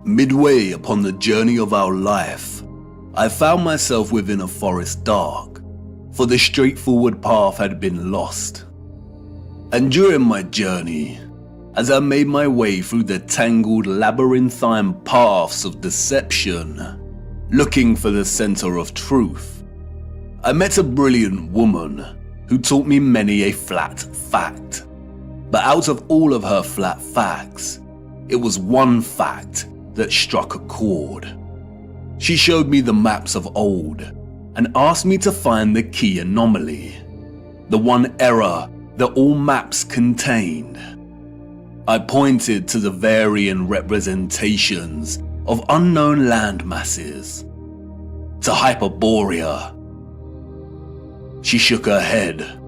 Midway upon the journey of our life, I found myself within a forest dark, for the straightforward path had been lost. And during my journey, as I made my way through the tangled labyrinthine paths of deception, looking for the center of truth, I met a brilliant woman who taught me many a flat fact. But out of all of her flat facts, it was one fact that struck a chord. She showed me the maps of old and asked me to find the key anomaly, the one error that all maps contained. I pointed to the varying representations of unknown land masses, to Hyperborea. She shook her head.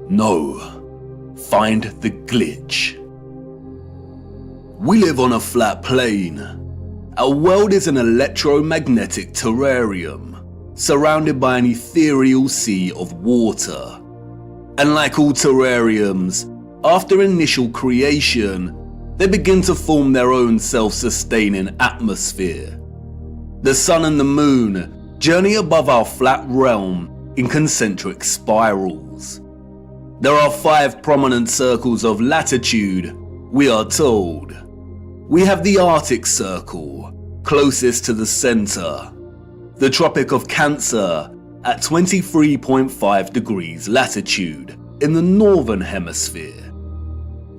No, find the glitch. We live on a flat plane. Our world is an electromagnetic terrarium, surrounded by an ethereal sea of water. And like all terrariums, after initial creation, they begin to form their own self-sustaining atmosphere. The sun and the moon journey above our flat realm in concentric spirals. There are 5 prominent circles of latitude, we are told. We have the Arctic Circle, closest to the center, the Tropic of Cancer at 23.5 degrees latitude in the northern hemisphere,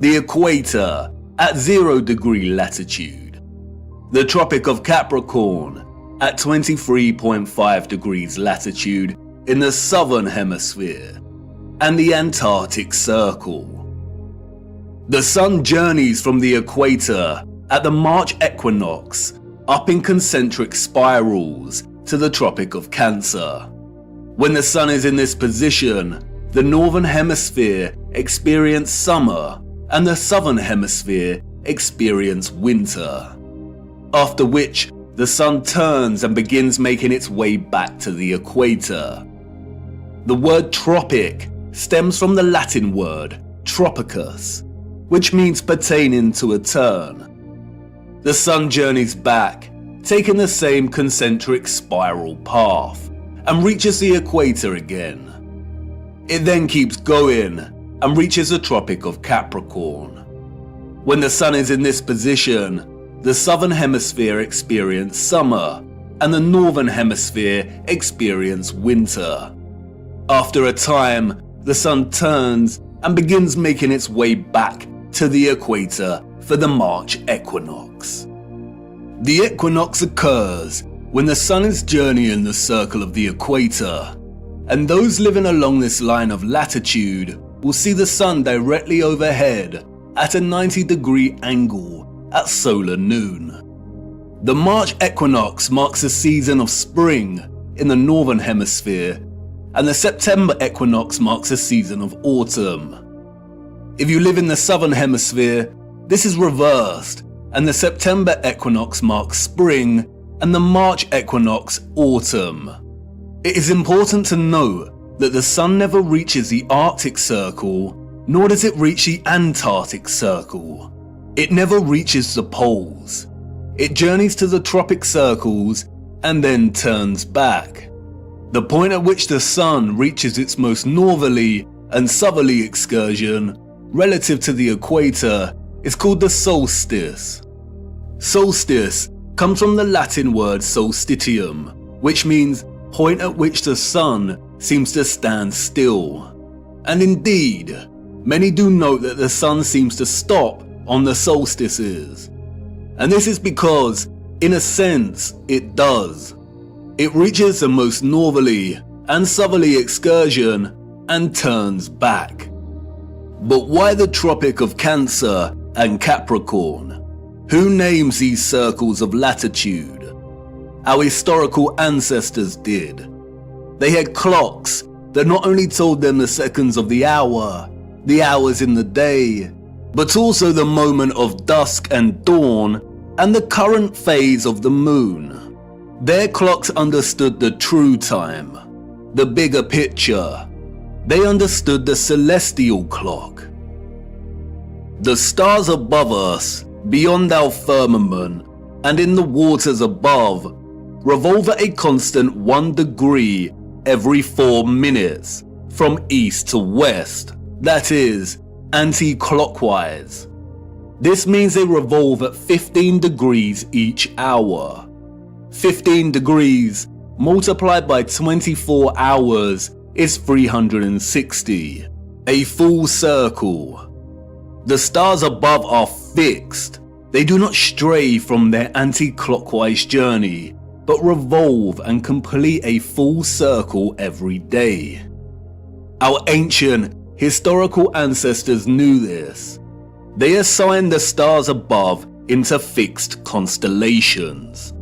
the Equator at 0 degree latitude, the Tropic of Capricorn at 23.5 degrees latitude in the southern hemisphere, and the Antarctic Circle. The sun journeys from the equator at the March equinox up in concentric spirals to the Tropic of Cancer. When the sun is in this position, the northern hemisphere experiences summer and the southern hemisphere experiences winter. After which, the sun turns and begins making its way back to the equator. The word tropic stems from the Latin word tropicus, which means pertaining to a turn. The sun journeys back, taking the same concentric spiral path, and reaches the equator again. It then keeps going and reaches the Tropic of Capricorn. When the sun is in this position, the southern hemisphere experiences summer and the northern hemisphere experiences winter. After a time, the sun turns and begins making its way back to the equator for the March equinox. The equinox occurs when the sun is journeying the circle of the equator, and those living along this line of latitude will see the sun directly overhead at a 90-degree angle at solar noon. The March equinox marks the season of spring in the northern hemisphere, and the September equinox marks the season of autumn. If you live in the southern hemisphere, this is reversed, and the September equinox marks spring and the March equinox autumn. It is important to note that the sun never reaches the Arctic Circle, nor does it reach the Antarctic Circle. It never reaches the poles. It journeys to the tropic circles and then turns back. The point at which the sun reaches its most northerly and southerly excursion relative to the equator is called the solstice. Solstice comes from the Latin word solstitium, which means point at which the sun seems to stand still. And indeed, many do note that the sun seems to stop on the solstices. And this is because, in a sense, it does. It reaches the most northerly and southerly excursion and turns back. But why the Tropic of Cancer and Capricorn? Who names these circles of latitude? Our historical ancestors did. They had clocks that not only told them the seconds of the hour, the hours in the day, but also the moment of dusk and dawn and the current phase of the moon. Their clocks understood the true time, the bigger picture. They understood the celestial clock. The stars above us, beyond our firmament, and in the waters above revolve at a constant 1 degree every 4 minutes from east to west, that is, anti-clockwise. This means they revolve at 15 degrees each hour. 15 degrees multiplied by 24 hours is 360, a full circle. The stars above are fixed. They do not stray from their anti-clockwise journey, but revolve and complete a full circle every day. Our ancient, historical ancestors knew this. They assigned the stars above into fixed constellations.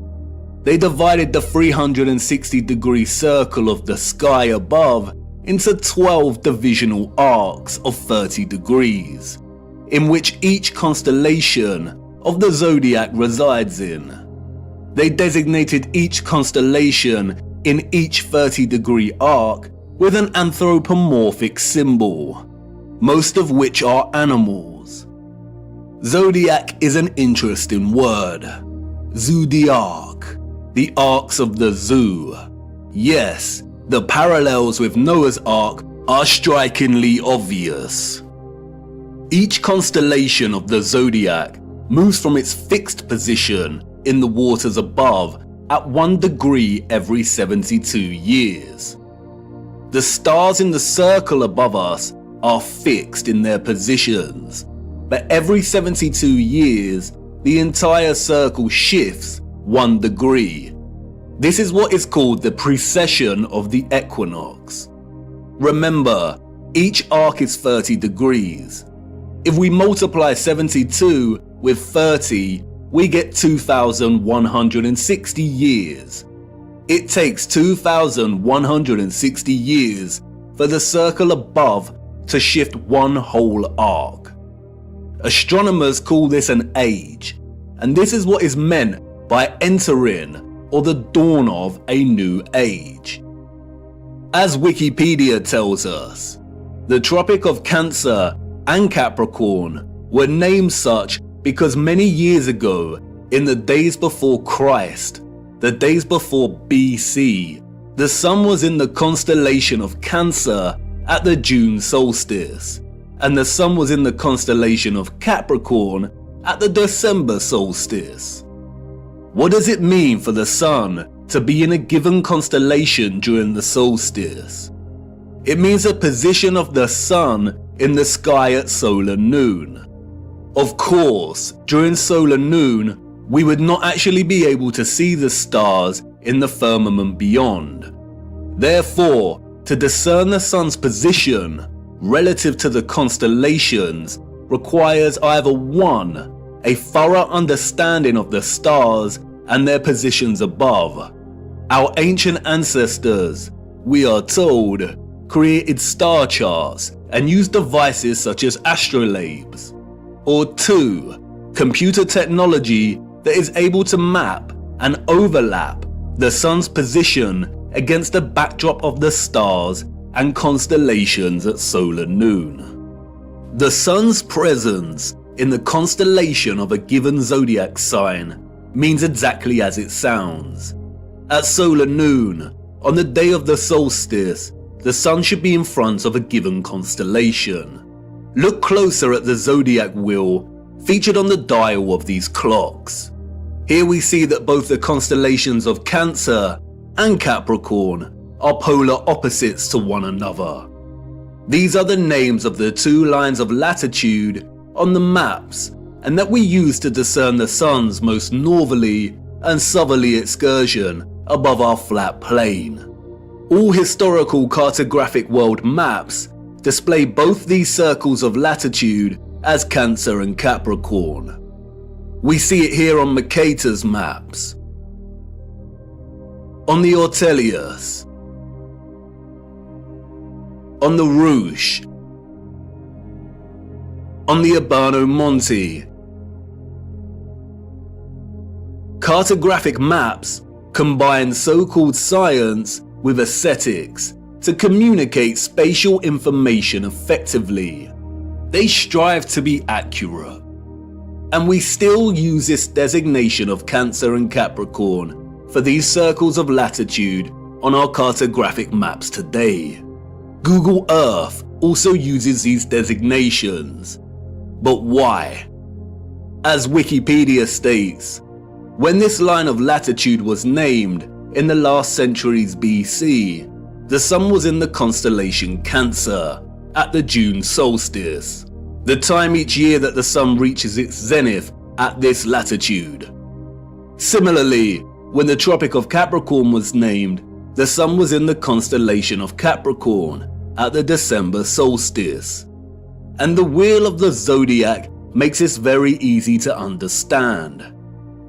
They divided the 360-degree circle of the sky above into 12 divisional arcs of 30 degrees, in which each constellation of the zodiac resides in. They designated each constellation in each 30-degree arc with an anthropomorphic symbol, most of which are animals. Zodiac is an interesting word. Zodiac, the arcs of the zoo. Yes, the parallels with Noah's Ark are strikingly obvious. Each constellation of the zodiac moves from its fixed position in the waters above at 1 degree every 72 years. The stars in the circle above us are fixed in their positions, but every 72 years the entire circle shifts 1 degree. This is what is called the precession of the equinox. Remember, each arc is 30 degrees. If we multiply 72 with 30, we get 2,160 years. It takes 2,160 years for the circle above to shift 1 whole arc. Astronomers call this an age, and this is what is meant by entering or the dawn of a new age. As Wikipedia tells us, the Tropic of Cancer and Capricorn were named such because many years ago, in the days before Christ, the days before BC, the sun was in the constellation of Cancer at the June solstice, and the sun was in the constellation of Capricorn at the December solstice. What does it mean for the sun to be in a given constellation during the solstice? It means a position of the sun in the sky at solar noon. Of course, during solar noon, we would not actually be able to see the stars in the firmament beyond. Therefore, to discern the sun's position relative to the constellations requires either 1, a thorough understanding of the stars and their positions above. Our ancient ancestors, we are told, created star charts and used devices such as astrolabes. Or 2, computer technology that is able to map and overlap the sun's position against the backdrop of the stars and constellations at solar noon. The sun's presence in the constellation of a given zodiac sign means exactly as it sounds. At solar noon, on the day of the solstice, the sun should be in front of a given constellation. Look closer at the zodiac wheel featured on the dial of these clocks. Here we see that both the constellations of Cancer and Capricorn are polar opposites to one another. These are the names of the 2 lines of latitude on the maps, and that we use to discern the sun's most northerly and southerly excursion above our flat plane. All historical cartographic world maps display both these circles of latitude as Cancer and Capricorn. We see it here on Mercator's maps, on the Ortelius, on the Rouge, on the Urbano Monte. Cartographic maps combine so-called science with aesthetics to communicate spatial information effectively. They strive to be accurate. And we still use this designation of Cancer and Capricorn for these circles of latitude on our cartographic maps today. Google Earth also uses these designations. But why? As Wikipedia states, when this line of latitude was named in the last centuries BC, the sun was in the constellation Cancer at the June solstice, the time each year that the sun reaches its zenith at this latitude. Similarly, when the Tropic of Capricorn was named, the sun was in the constellation of Capricorn at the December solstice. And the wheel of the zodiac makes this very easy to understand.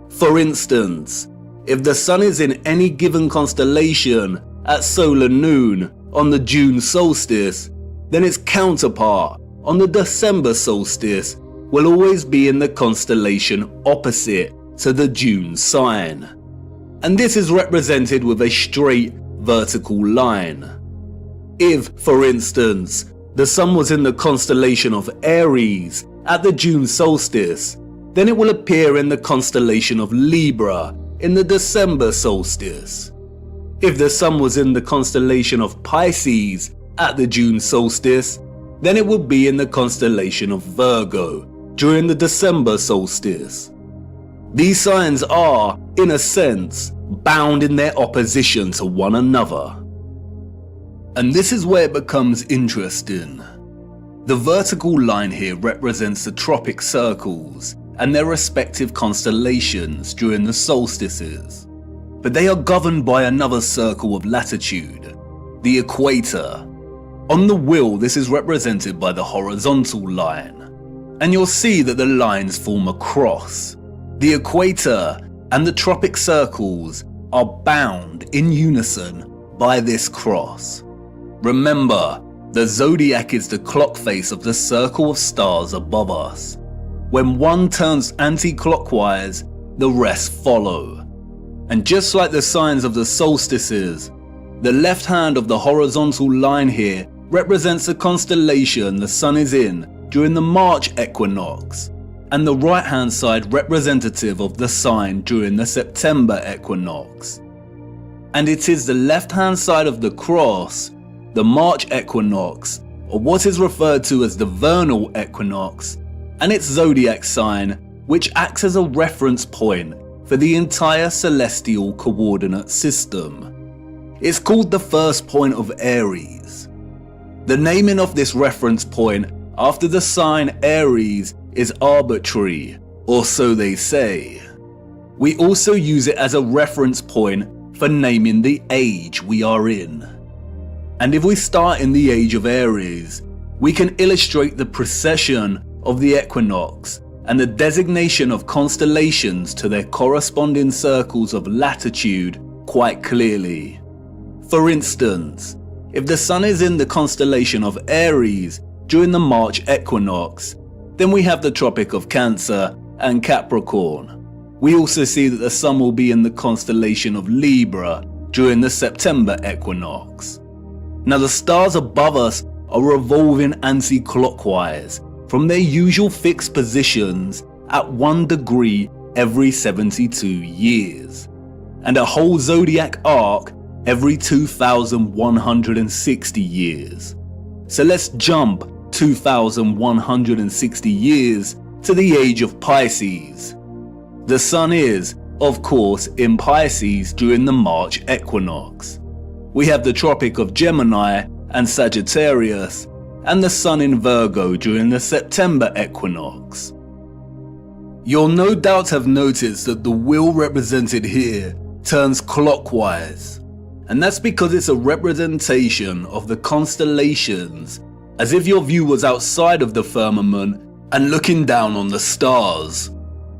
For instance, if the sun is in any given constellation at solar noon on the June solstice, then its counterpart on the December solstice will always be in the constellation opposite to the June sign. And this is represented with a straight vertical line. If, for instance, the sun was in the constellation of Aries at the June solstice, then it will appear in the constellation of Libra in the December solstice. If the sun was in the constellation of Pisces at the June solstice, then it will be in the constellation of Virgo during the December solstice. These signs are, in a sense, bound in their opposition to one another. And this is where it becomes interesting. The vertical line here represents the tropic circles and their respective constellations during the solstices. But they are governed by another circle of latitude, the equator. On the wheel, this is represented by the horizontal line. And you'll see that the lines form a cross. The equator and the tropic circles are bound in unison by this cross. Remember, the zodiac is the clock face of the circle of stars above us. When one turns anti-clockwise, the rest follow. And just like the signs of the solstices, the left hand of the horizontal line here represents the constellation the sun is in during the March equinox, and the right hand side representative of the sign during the September equinox. And it is the left hand side of the cross, the March equinox, or what is referred to as the vernal equinox, and its zodiac sign, which acts as a reference point for the entire celestial coordinate system. It's called the first point of Aries. The naming of this reference point after the sign Aries is arbitrary, or so they say. We also use it as a reference point for naming the age we are in. And if we start in the age of Aries, we can illustrate the precession of the equinox and the designation of constellations to their corresponding circles of latitude quite clearly. For instance, if the sun is in the constellation of Aries during the March equinox, then we have the Tropic of Cancer and Capricorn. We also see that the sun will be in the constellation of Libra during the September equinox. Now the stars above us are revolving anti-clockwise from their usual fixed positions at 1 degree every 72 years, and a whole zodiac arc every 2,160 years. So let's jump 2,160 years to the age of Pisces. The sun is, of course, in Pisces during the March equinox. We have the Tropic of Gemini and Sagittarius, and the sun in Virgo during the September equinox. You'll no doubt have noticed that the wheel represented here turns clockwise, and that's because it's a representation of the constellations, as if your view was outside of the firmament and looking down on the stars.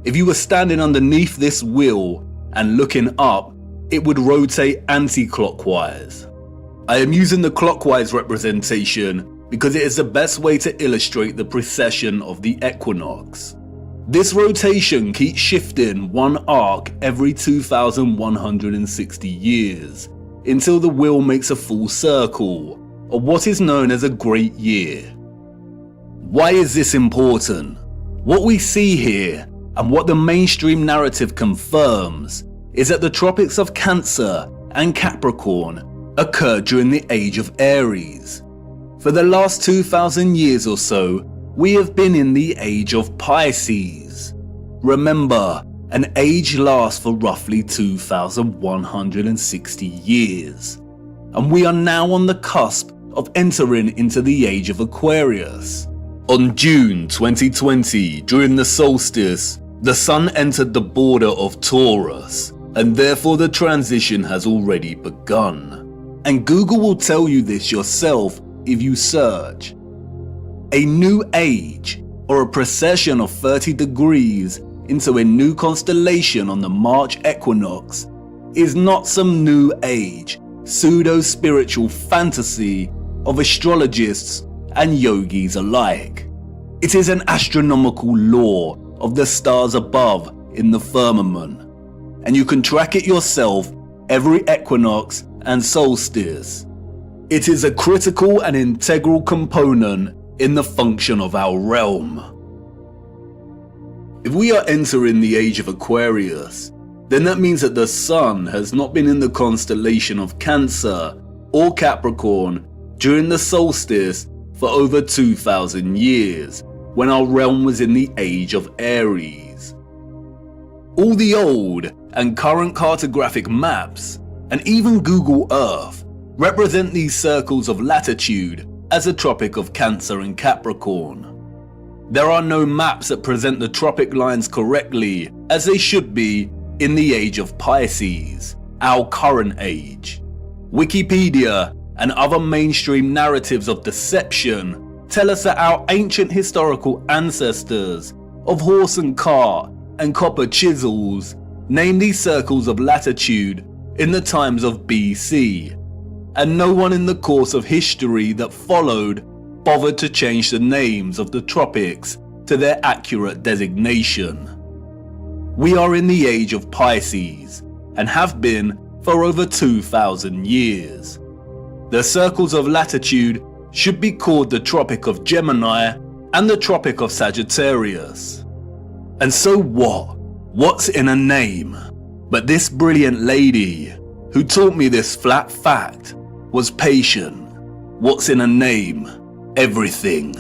If you were standing underneath this wheel and looking up, it would rotate anti-clockwise. I am using the clockwise representation because it is the best way to illustrate the precession of the equinox. This rotation keeps shifting one arc every 2,160 years until the wheel makes a full circle, or what is known as a great year. Why is this important? What we see here And what the mainstream narrative confirms is that the tropics of Cancer and Capricorn occurred during the age of Aries. For the last 2,000 years or so, we have been in the age of Pisces. Remember, an age lasts for roughly 2,160 years. And we are now on the cusp of entering into the age of Aquarius. On June 2020, during the solstice, the sun entered the border of Taurus, and therefore the transition has already begun. And Google will tell you this yourself if you search. A new age, or a precession of 30 degrees into a new constellation on the March equinox, is not some new age, pseudo-spiritual fantasy of astrologists and yogis alike. It is an astronomical law of the stars above in the firmament, and you can track it yourself every equinox and solstice. It is a critical and integral component in the function of our realm. If we are entering the age of Aquarius, then that means that the sun has not been in the constellation of Cancer or Capricorn during the solstice for over 2,000 years, when our realm was in the age of Aries. All the old and current cartographic maps, and even Google Earth, represent these circles of latitude as the Tropic of Cancer and Capricorn. There are no maps that present the tropic lines correctly as they should be in the age of Pisces, our current age. Wikipedia and other mainstream narratives of deception tell us that our ancient historical ancestors of horse and cart and copper chisels named these circles of latitude in the times of BC, and no one in the course of history that followed bothered to change the names of the tropics to their accurate designation. We are in the age of Pisces, and have been for over 2,000 years. The circles of latitude should be called the Tropic of Gemini and the Tropic of Sagittarius. And so what? What's in a name? But this brilliant lady, who taught me this flat fact, was patient. What's in a name? Everything.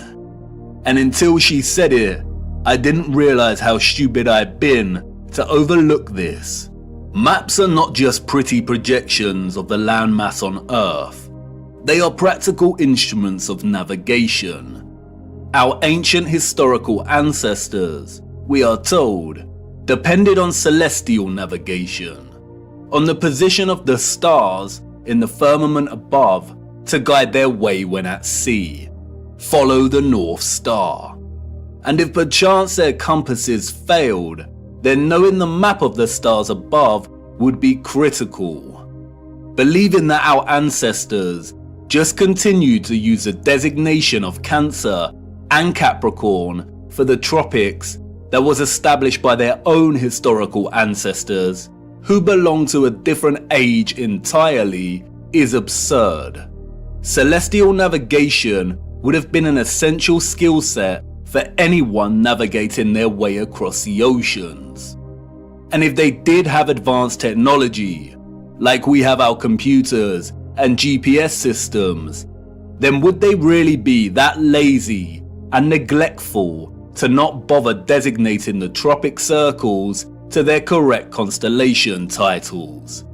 And until she said it, I didn't realize how stupid I'd been to overlook this. Maps are not just pretty projections of the landmass on Earth. They are practical instruments of navigation. Our ancient historical ancestors, we are told, depended on celestial navigation, on the position of the stars in the firmament above to guide their way when at sea. Follow the North Star. And if perchance their compasses failed, then knowing the map of the stars above would be critical. Believing that our ancestors just continued to use the designation of Cancer and Capricorn for the tropics that was established by their own historical ancestors, who belong to a different age entirely, is absurd. Celestial navigation would have been an essential skill set for anyone navigating their way across the oceans. And if they did have advanced technology, like we have our computers and GPS systems, then would they really be that lazy and neglectful to not bother designating the tropic circles to their correct constellation titles?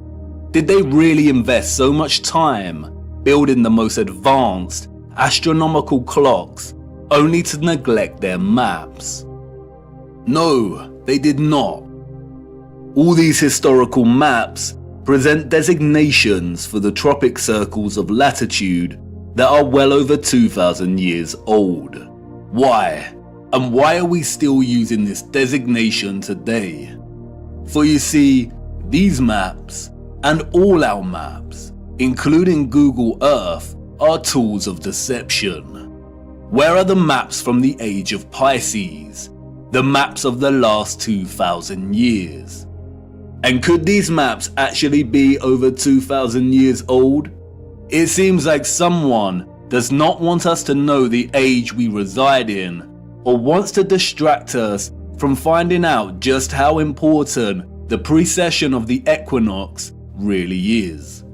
Did they really invest so much time building the most advanced astronomical clocks only to neglect their maps? No, they did not. All these historical maps present designations for the tropic circles of latitude that are well over 2,000 years old. Why? And why are we still using this designation today? For you see, these maps, and all our maps, including Google Earth, are tools of deception. Where are the maps from the age of Pisces? The maps of the last 2,000 years? And could these maps actually be over 2,000 years old? It seems like someone does not want us to know the age we reside in, or wants to distract us from finding out just how important the precession of the equinox really is.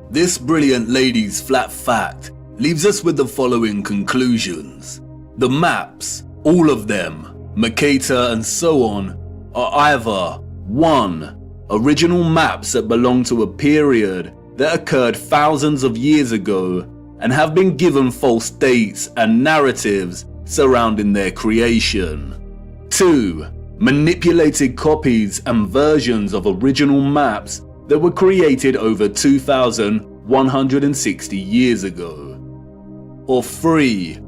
This brilliant lady's flat fact leaves us with the following conclusions. The maps, all of them, Mercator and so on, are either 1. Original maps that belong to a period that occurred thousands of years ago and have been given false dates and narratives surrounding their creation. 2. Manipulated copies and versions of original maps that were created over 2,160 years ago. Or 3.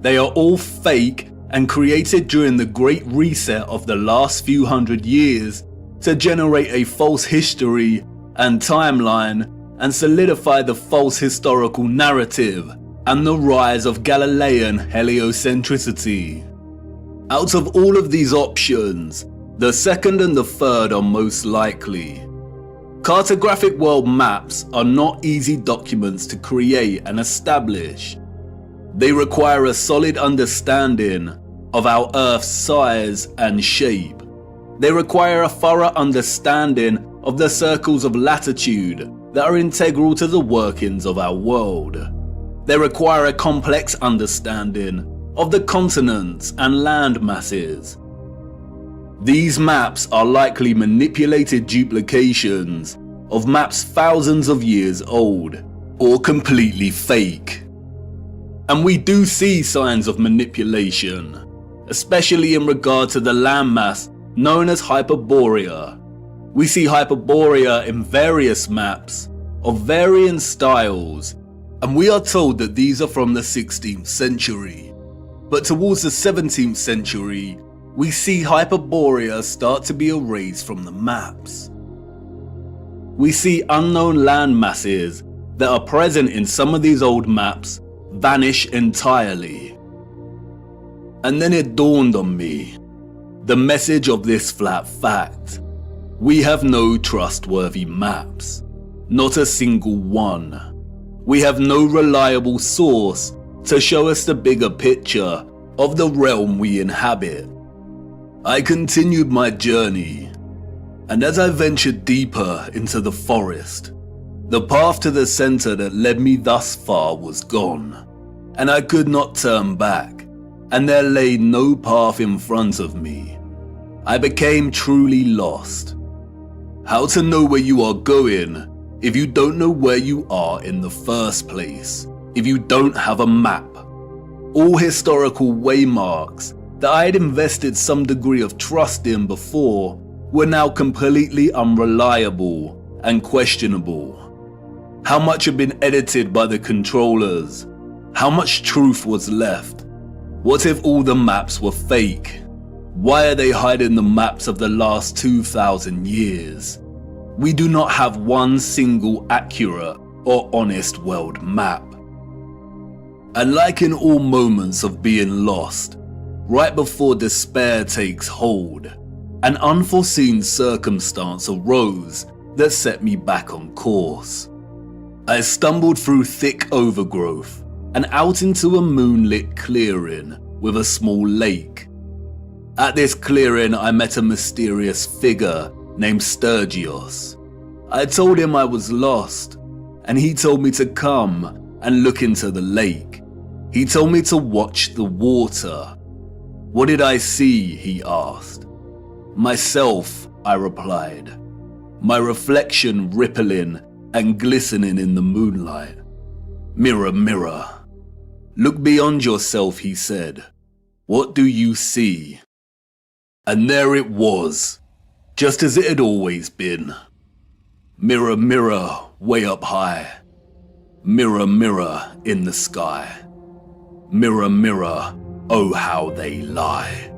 They are all fake and created during the Great Reset of the last few hundred years to generate a false history and timeline and solidify the false historical narrative and the rise of Galilean heliocentricity. Out of all of these options, the second and the third are most likely. Cartographic world maps are not easy documents to create and establish. They require a solid understanding of our Earth's size and shape. They require a thorough understanding of the circles of latitude that are integral to the workings of our world. They require a complex understanding of the continents and land masses. These maps are likely manipulated duplications of maps thousands of years old, or completely fake. And we do see signs of manipulation, especially in regard to the landmass known as Hyperborea. We see Hyperborea in various maps of varying styles, and we are told that these are from the 16th century. But towards the 17th century, we see Hyperborea start to be erased from the maps. We see unknown land masses that are present in some of these old maps vanish entirely. And then it dawned on me, the message of this flat fact. We have no trustworthy maps, not a single one. We have no reliable source to show us the bigger picture of the realm we inhabit. I continued my journey, and as I ventured deeper into the forest, the path to the center that led me thus far was gone, and I could not turn back, and there lay no path in front of me. I became truly lost. How to know where you are going if you don't know where you are in the first place, if you don't have a map? All historical waymarks that I had invested some degree of trust in before were now completely unreliable and questionable. How much had been edited by the controllers? How much truth was left? What if all the maps were fake? Why are they hiding the maps of the last 2,000 years? We do not have one single accurate or honest world map. And like in all moments of being lost, right before despair takes hold, an unforeseen circumstance arose that set me back on course. I stumbled through thick overgrowth and out into a moonlit clearing with a small lake. At this clearing, I met a mysterious figure named Sturgios. I told him I was lost, and he told me to come and look into the lake. He told me to watch the water. What did I see? He asked. Myself, I replied. My reflection rippling and glistening in the moonlight. Mirror, mirror. Look beyond yourself, he said. What do you see? And there it was, just as it had always been. Mirror, mirror, way up high. Mirror, mirror in the sky. Mirror, mirror, oh how they lie.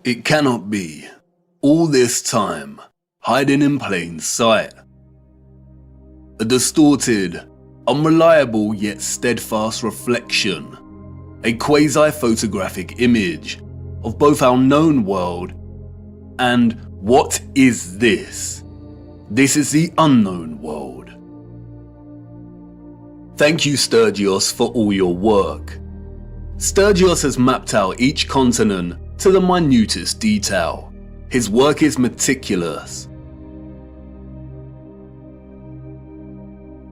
It cannot be. All this time, hiding in plain sight. A distorted, unreliable yet steadfast reflection. A quasi-photographic image of both our known world and what is this? This is the unknown world. Thank you, Sturgios, for all your work. Sturgios has mapped out each continent to the minutest detail. His work is meticulous.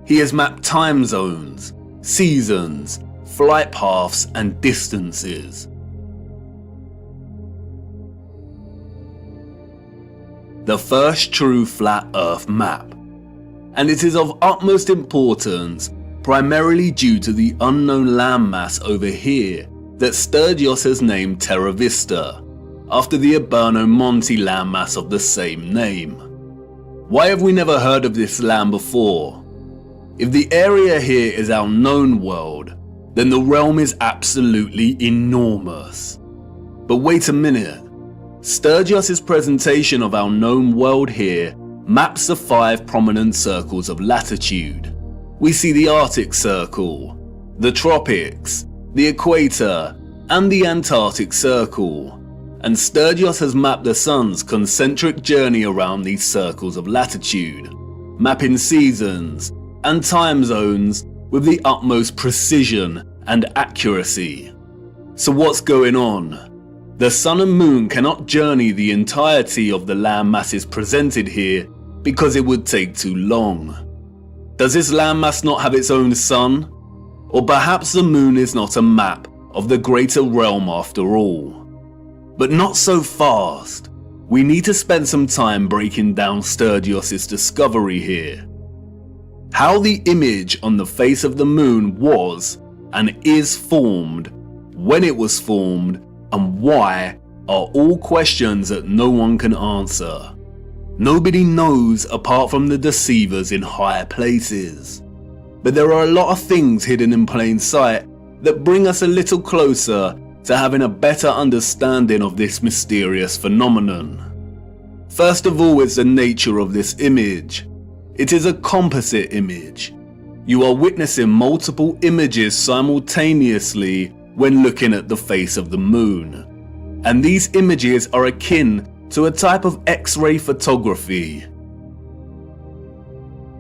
He has mapped time zones, seasons, flight paths and distances. The first true flat Earth map, and it is of utmost importance primarily due to the unknown landmass over here that Sturgios has named Terra Vista, after the Urbano Monte landmass of the same name. Why have we never heard of this land before? If the area here is our known world, then the realm is absolutely enormous. But wait a minute. Sturgios' presentation of our known world here maps the 5 prominent circles of latitude. We see the Arctic Circle, the Tropics, the Equator, and the Antarctic Circle. And Sturgios has mapped the Sun's concentric journey around these circles of latitude, mapping seasons and time zones with the utmost precision and accuracy. So what's going on? The Sun and Moon cannot journey the entirety of the land masses presented here because it would take too long. Does this landmass not have its own sun? Or perhaps the Moon is not a map of the greater realm after all. But not so fast. We need to spend some time breaking down Sturgios' discovery here. How the image on the face of the Moon was and is formed, when it was formed, and why are all questions that no one can answer. Nobody knows apart from the deceivers in higher places. But there are a lot of things hidden in plain sight that bring us a little closer to having a better understanding of this mysterious phenomenon. First of all is the nature of this image. It is a composite image. You are witnessing multiple images simultaneously when looking at the face of the Moon. And these images are akin to a type of X-ray photography.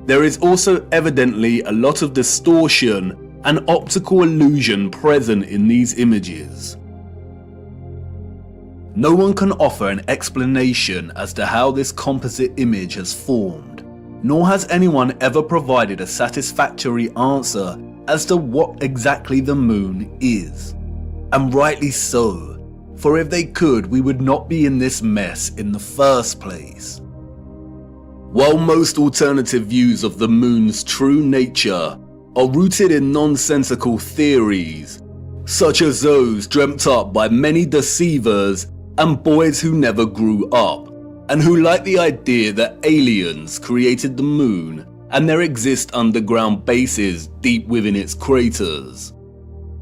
There is also evidently a lot of distortion and optical illusion present in these images. No one can offer an explanation as to how this composite image has formed, nor has anyone ever provided a satisfactory answer as to what exactly the Moon is. And rightly so, for if they could, we would not be in this mess in the first place. While most alternative views of the Moon's true nature are rooted in nonsensical theories, such as those dreamt up by many deceivers and boys who never grew up, and who like the idea that aliens created the Moon and there exist underground bases deep within its craters.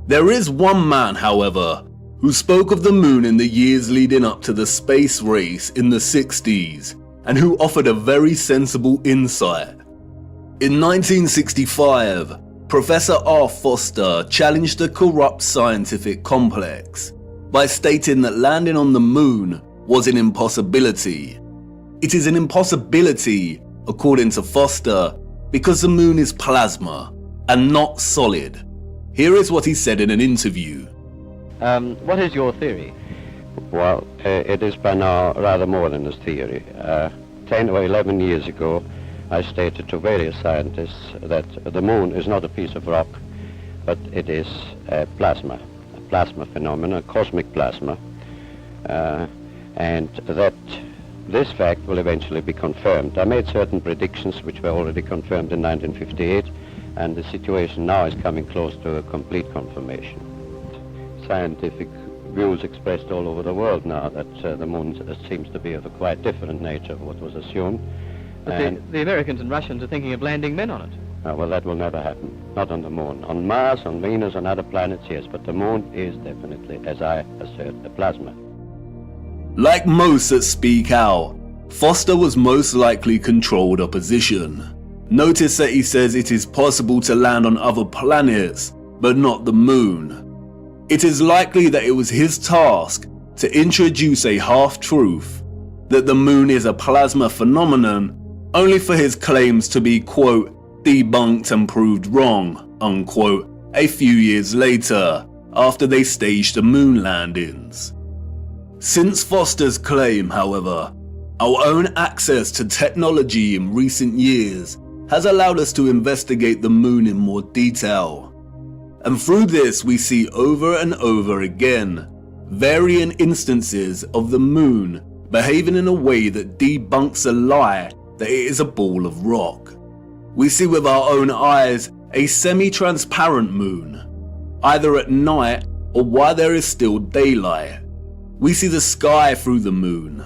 There is one man, however, who spoke of the Moon in the years leading up to the space race in the 60s, and who offered a very sensible insight. In 1965, Professor R. Foster challenged the corrupt scientific complex by stating that landing on the Moon was an impossibility. It is an impossibility, according to Foster, because the Moon is plasma and not solid. Here is what he said in an interview. What is your theory? Well, it is by now rather more than a theory. 10 or 11 years ago, I stated to various scientists that the Moon is not a piece of rock, but it is a plasma phenomenon, cosmic plasma, and that this fact will eventually be confirmed. I made certain predictions which were already confirmed in 1958, and the situation now is coming close to a complete confirmation. Scientific views expressed all over the world now that the Moon seems to be of a quite different nature of what was assumed. But the Americans and Russians are thinking of landing men on it. Well, that will never happen. Not on the Moon. On Mars, on Venus, on other planets, yes, but the Moon is definitely, as I assert, a plasma. Like most that speak out, Foster was most likely controlled opposition. Notice that he says it is possible to land on other planets, but not the moon. It is likely that it was his task to introduce a half-truth, that the moon is a plasma phenomenon, only for his claims to be, quote, debunked and proved wrong, unquote, a few years later, after they staged the moon landings. Since Foster's claim, however, our own access to technology in recent years has allowed us to investigate the moon in more detail. And through this we see over and over again varying instances of the moon behaving in a way that debunks a lie that it is a ball of rock. We see with our own eyes a semi-transparent moon, either at night or while there is still daylight. We see the sky through the moon.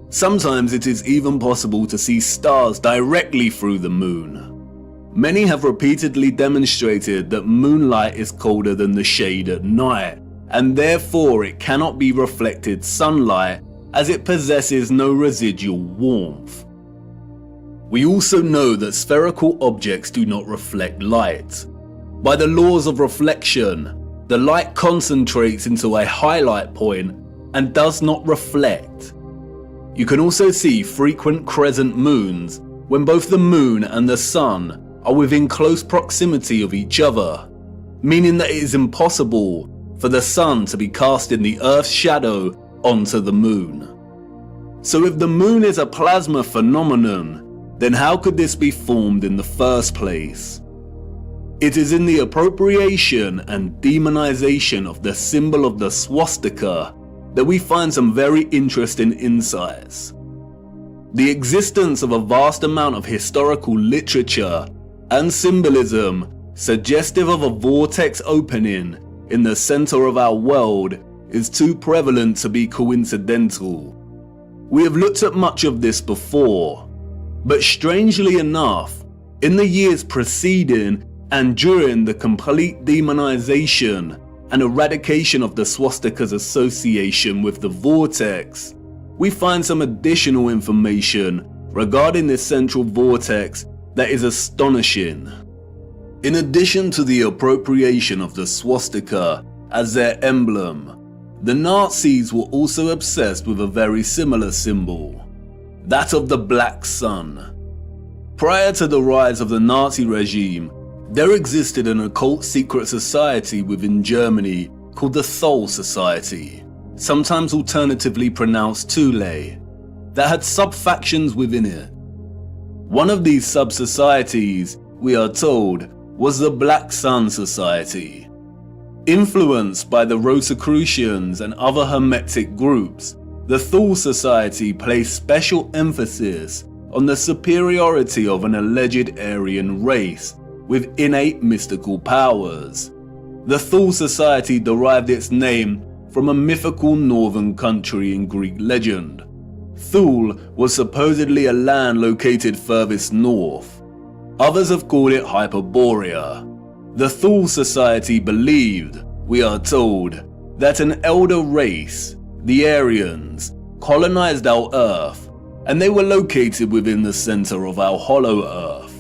Sometimes it is even possible to see stars directly through the moon. Many have repeatedly demonstrated that moonlight is colder than the shade at night, and therefore it cannot be reflected sunlight as it possesses no residual warmth. We also know that spherical objects do not reflect light. By the laws of reflection, the light concentrates into a highlight point and does not reflect. You can also see frequent crescent moons when both the moon and the sun are within close proximity of each other, meaning that it is impossible for the sun to be casting the Earth's shadow onto the moon. So if the moon is a plasma phenomenon, then how could this be formed in the first place? It is in the appropriation and demonization of the symbol of the swastika that we find some very interesting insights. The existence of a vast amount of historical literature and symbolism suggestive of a vortex opening in the center of our world is too prevalent to be coincidental. We have looked at much of this before, but strangely enough, in the years preceding and during the complete demonization and eradication of the swastika's association with the vortex, we find some additional information regarding this central vortex that is astonishing. In addition to the appropriation of the swastika as their emblem, the Nazis were also obsessed with a very similar symbol, that of the Black Sun. Prior to the rise of the Nazi regime, there existed an occult secret society within Germany called the Thule Society, sometimes alternatively pronounced Thule, that had sub-factions within it. One of these sub-societies, we are told, was the Black Sun Society. Influenced by the Rosicrucians and other Hermetic groups, the Thule Society placed special emphasis on the superiority of an alleged Aryan race with innate mystical powers. The Thule Society derived its name from a mythical northern country in Greek legend. Thule was supposedly a land located furthest north. Others have called it Hyperborea. The Thule Society believed, we are told, that an elder race, the Aryans, colonized our Earth, and they were located within the center of our hollow Earth.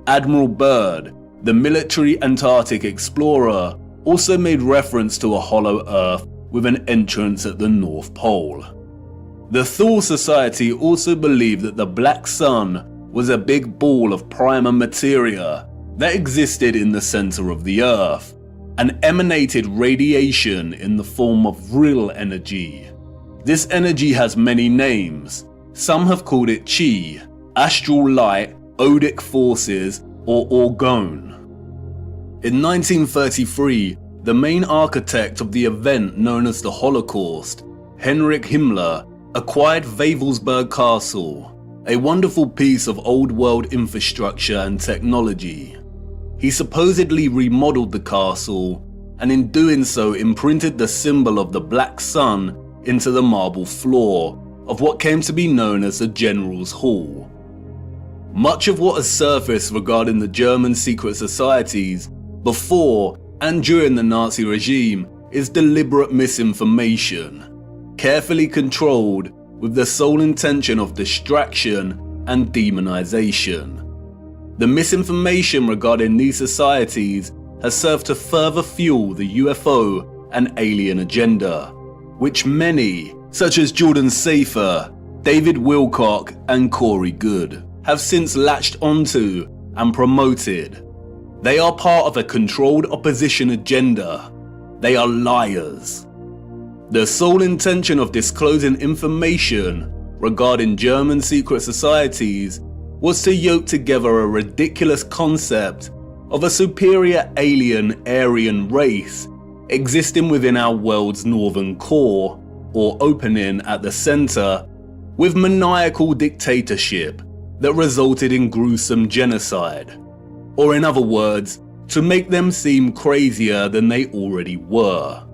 Admiral Byrd, the military Antarctic explorer, also made reference to a hollow Earth with an entrance at the North Pole. The Thule Society also believed that the Black Sun was a big ball of primer materia that existed in the center of the Earth and emanated radiation in the form of real energy. This energy has many names. Some have called it chi, astral light, odic forces, or orgone. In 1933, the main architect of the event known as the Holocaust, Heinrich Himmler, acquired Wavelsberg Castle, a wonderful piece of old world infrastructure and technology. He supposedly remodeled the castle, and in doing so imprinted the symbol of the Black Sun into the marble floor of what came to be known as the General's Hall. Much of what has surfaced regarding the German secret societies before and during the Nazi regime is deliberate misinformation. carefully controlled with the sole intention of distraction and demonization. The misinformation regarding these societies has served to further fuel the UFO and alien agenda, which many, such as Jordan Safer, David Wilcock and Corey Goode, have since latched onto and promoted. They are part of a controlled opposition agenda. They are liars. The sole intention of disclosing information regarding German secret societies was to yoke together a ridiculous concept of a superior alien Aryan race existing within our world's northern core, or opening at the center, with maniacal dictatorship that resulted in gruesome genocide, or in other words, to make them seem crazier than they already were.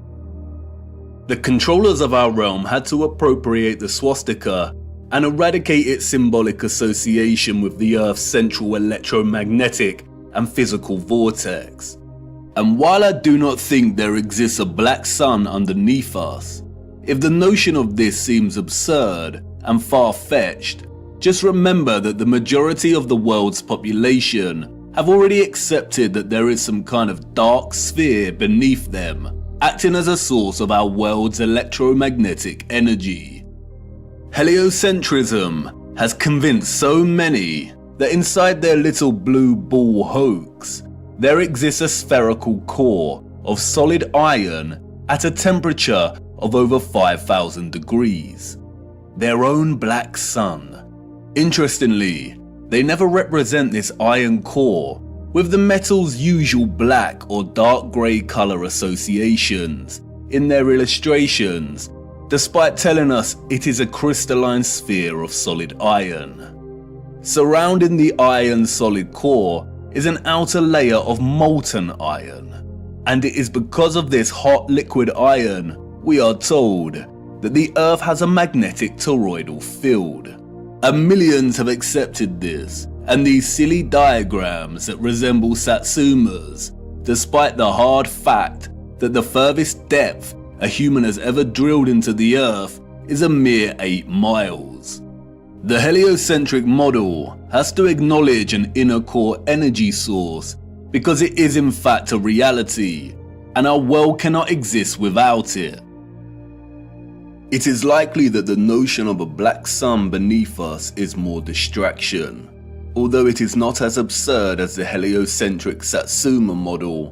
The controllers of our realm had to appropriate the swastika and eradicate its symbolic association with the Earth's central electromagnetic and physical vortex. And while I do not think there exists a black sun underneath us, if the notion of this seems absurd and far-fetched, just remember that the majority of the world's population have already accepted that there is some kind of dark sphere beneath them, acting as a source of our world's electromagnetic energy. Heliocentrism has convinced so many that inside their little blue ball hoax, there exists a spherical core of solid iron at a temperature of over 5,000 degrees. Their own black sun. Interestingly, they never represent this iron core with the metal's usual black or dark grey colour associations in their illustrations, despite telling us it is a crystalline sphere of solid iron. Surrounding the iron's solid core is an outer layer of molten iron, and it is because of this hot liquid iron, we are told, that the Earth has a magnetic toroidal field. And millions have accepted this, and these silly diagrams that resemble Satsumas, despite the hard fact that the furthest depth a human has ever drilled into the Earth is a mere 8 miles. The heliocentric model has to acknowledge an inner core energy source because it is in fact a reality, and our world cannot exist without it. It is likely that the notion of a black sun beneath us is more distraction, although it is not as absurd as the heliocentric Satsuma model.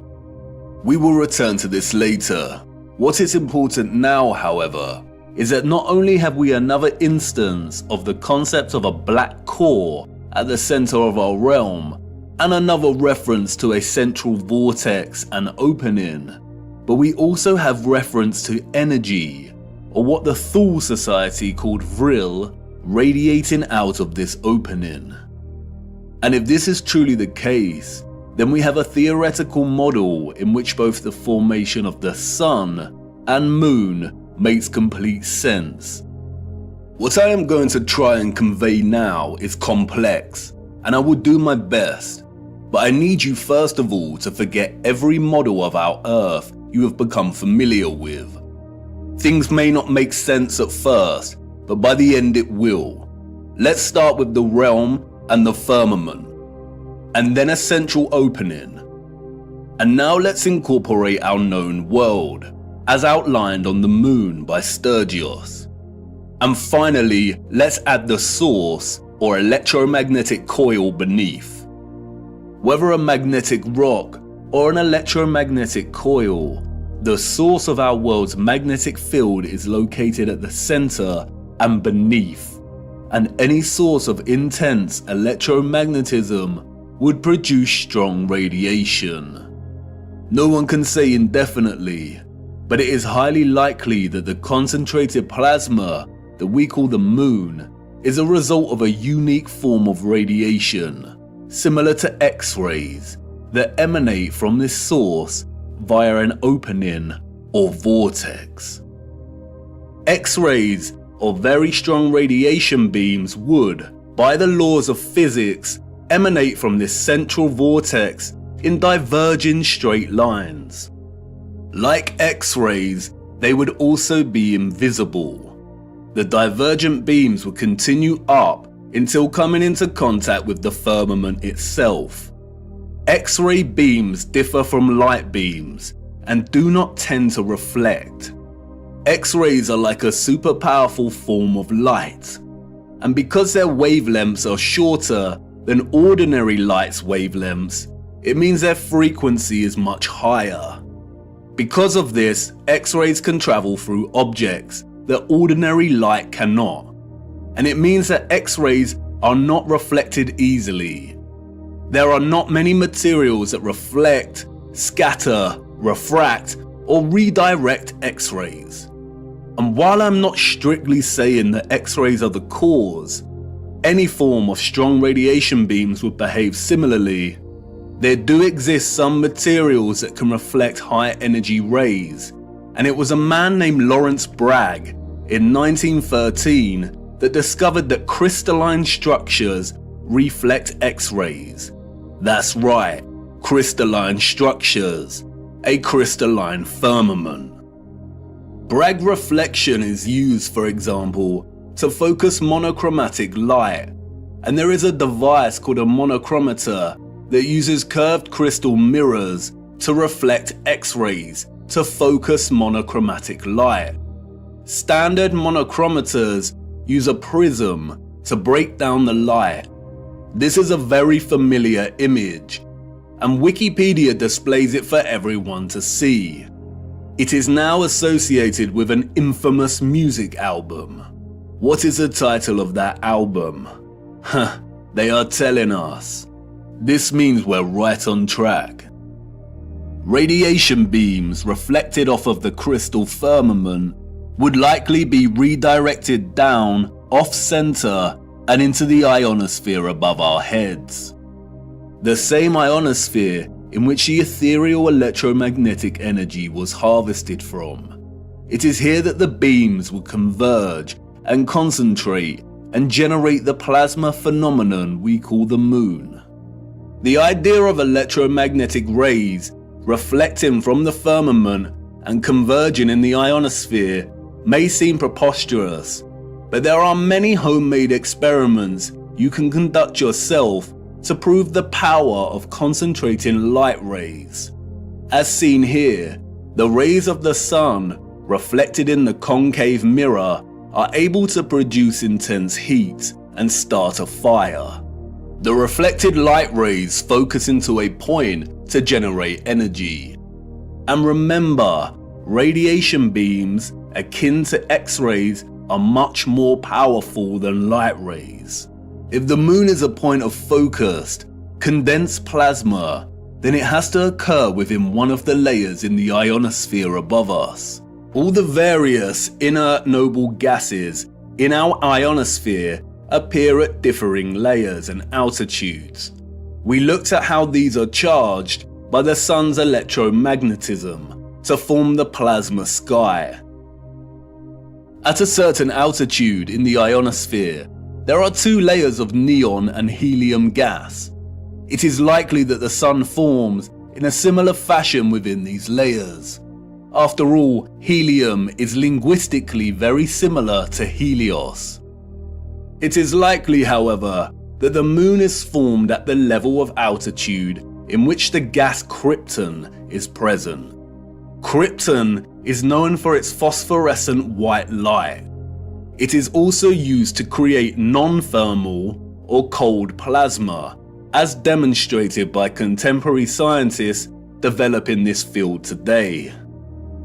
We will return to this later. What is important now, however, is that not only have we another instance of the concept of a black core at the center of our realm, and another reference to a central vortex and opening, but we also have reference to energy, or what the Thule Society called Vril, radiating out of this opening. And if this is truly the case, then we have a theoretical model in which both the formation of the sun and moon makes complete sense. What I am going to try and convey now is complex, and I will do my best, but I need you first of all to forget every model of our Earth you have become familiar with. Things may not make sense at first, but by the end it will. Let's start with the realm and the firmament, and then a central opening. And now let's incorporate our known world, as outlined on the moon by Sturgios. And finally, let's add the source, or electromagnetic coil beneath. Whether a magnetic rock or an electromagnetic coil, the source of our world's magnetic field is located at the center and beneath, and any source of intense electromagnetism would produce strong radiation. No one can say indefinitely, but it is highly likely that the concentrated plasma that we call the moon is a result of a unique form of radiation, similar to X-rays, that emanate from this source via an opening or vortex. X-rays, or very strong radiation beams, would, by the laws of physics, emanate from this central vortex in diverging straight lines. Like X-rays, they would also be invisible. The divergent beams would continue up until coming into contact with the firmament itself. X-ray beams differ from light beams and do not tend to reflect. X-rays are like a super powerful form of light, and because their wavelengths are shorter than ordinary light's wavelengths, it means their frequency is much higher. Because of this, X-rays can travel through objects that ordinary light cannot, and it means that X-rays are not reflected easily. There are not many materials that reflect, scatter, refract, or redirect X-rays. And while I'm not strictly saying that X-rays are the cause, any form of strong radiation beams would behave similarly. There do exist some materials that can reflect high energy rays, and it was a man named Lawrence Bragg in 1913 that discovered that crystalline structures reflect X-rays. That's right, crystalline structures, a crystalline firmament. Bragg reflection is used, for example, to focus monochromatic light, and there is a device called a monochromator that uses curved crystal mirrors to reflect X-rays to focus monochromatic light. Standard monochromators use a prism to break down the light. This is a very familiar image, and Wikipedia displays it for everyone to see. It is now associated with an infamous music album. What is the title of that album? They are telling us. This means we're right on track. Radiation beams reflected off of the crystal firmament would likely be redirected down, off-center, and into the ionosphere above our heads. The same ionosphere in which the ethereal electromagnetic energy was harvested from. It is here that the beams would converge and concentrate and generate the plasma phenomenon we call the moon. The idea of electromagnetic rays reflecting from the firmament and converging in the ionosphere may seem preposterous, but there are many homemade experiments you can conduct yourself to prove the power of concentrating light rays. As seen here, the rays of the sun reflected in the concave mirror are able to produce intense heat and start a fire. The reflected light rays focus into a point to generate energy. And remember, radiation beams akin to X-rays are much more powerful than light rays. If the moon is a point of focused, condensed plasma, then it has to occur within one of the layers in the ionosphere above us. All the various inert noble gases in our ionosphere appear at differing layers and altitudes. We looked at how these are charged by the sun's electromagnetism to form the plasma sky. At a certain altitude in the ionosphere, there are two layers of neon and helium gas. It is likely that the sun forms in a similar fashion within these layers. After all, helium is linguistically very similar to Helios. It is likely, however, that the moon is formed at the level of altitude in which the gas krypton is present. Krypton is known for its phosphorescent white light. It is also used to create non-thermal or cold plasma, as demonstrated by contemporary scientists developing this field today.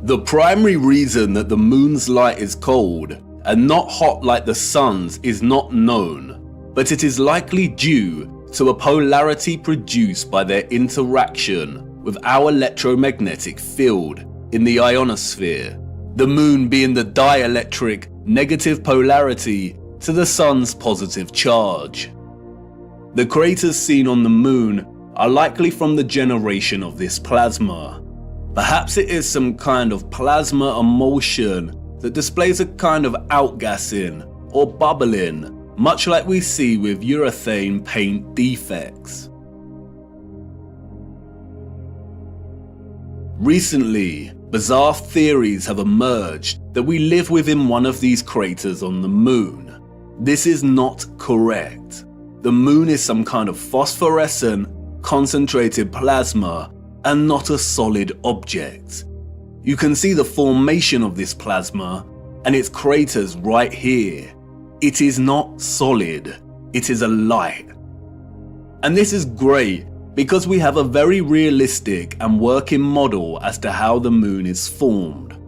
The primary reason that the moon's light is cold and not hot like the sun's is not known, but it is likely due to a polarity produced by their interaction with our electromagnetic field in the ionosphere, the moon being the dielectric negative polarity to the sun's positive charge. The craters seen on the moon are likely from the generation of this plasma. Perhaps it is some kind of plasma emulsion that displays a kind of outgassing or bubbling, much like we see with urethane paint defects. Recently, bizarre theories have emerged that we live within one of these craters on the moon. This is not correct. The moon is some kind of phosphorescent, concentrated plasma and not a solid object. You can see the formation of this plasma and its craters right here. It is not solid, it is a light. And this is great because we have a very realistic and working model as to how the moon is formed.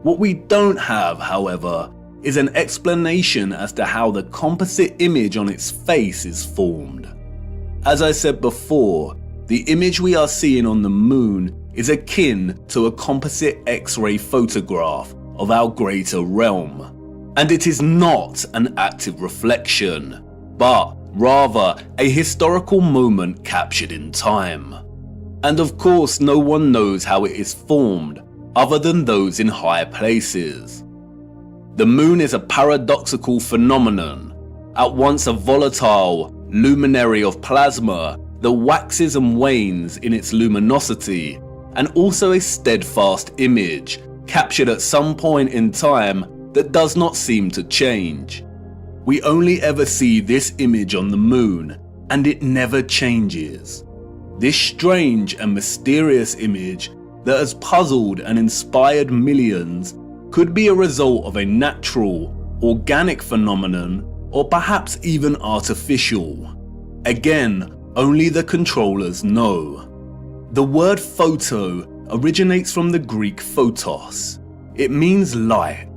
What we don't have, however, is an explanation as to how the composite image on its face is formed. As I said before, the image we are seeing on the moon is akin to a composite X-ray photograph of our greater realm. And it is not an active reflection, but rather a historical moment captured in time. And of course, no one knows how it is formed other than those in high places. The moon is a paradoxical phenomenon, at once a volatile luminary of plasma that waxes and wanes in its luminosity, and also a steadfast image captured at some point in time that does not seem to change. We only ever see this image on the moon, and it never changes. This strange and mysterious image that has puzzled and inspired millions could be a result of a natural, organic phenomenon, or perhaps even artificial. Again, only the controllers know. The word photo originates from the Greek photos. It means light.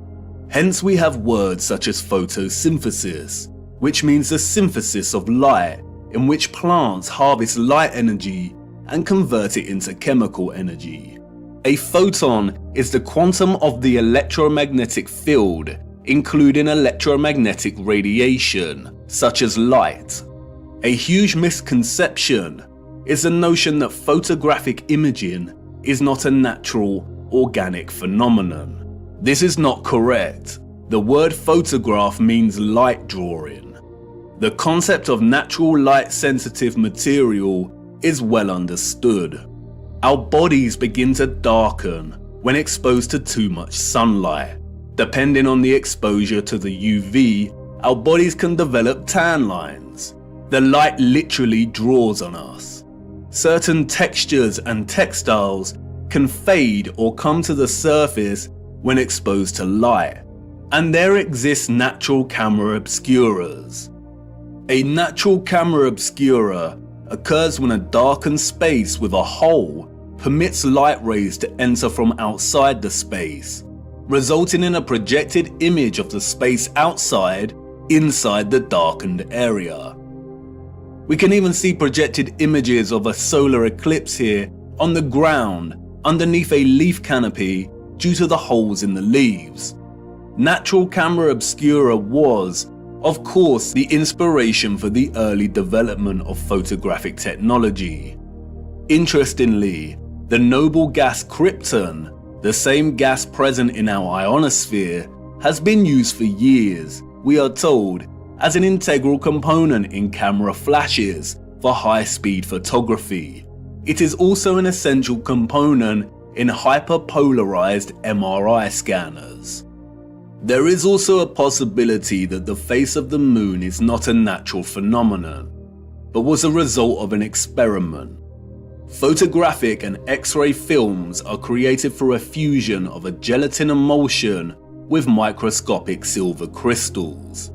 Hence we have words such as photosynthesis, which means the synthesis of light, in which plants harvest light energy and convert it into chemical energy. A photon is the quantum of the electromagnetic field, including electromagnetic radiation, such as light. A huge misconception is the notion that photographic imaging is not a natural, organic phenomenon. This is not correct. The word photograph means light drawing. The concept of natural light-sensitive material is well understood. Our bodies begin to darken when exposed to too much sunlight. Depending on the exposure to the UV, our bodies can develop tan lines. The light literally draws on us. Certain textures and textiles can fade or come to the surface when exposed to light, and there exists natural camera obscuras. A natural camera obscura occurs when a darkened space with a hole permits light rays to enter from outside the space, resulting in a projected image of the space outside inside the darkened area. We can even see projected images of a solar eclipse here on the ground underneath a leaf canopy due to the holes in the leaves. Natural camera obscura was, of course, the inspiration for the early development of photographic technology. Interestingly, the noble gas krypton, the same gas present in our ionosphere, has been used for years, we are told, as an integral component in camera flashes for high-speed photography. It is also an essential component in hyperpolarized MRI scanners. There is also a possibility that the face of the moon is not a natural phenomenon, but was a result of an experiment. Photographic and X-ray films are created through a fusion of a gelatin emulsion with microscopic silver crystals.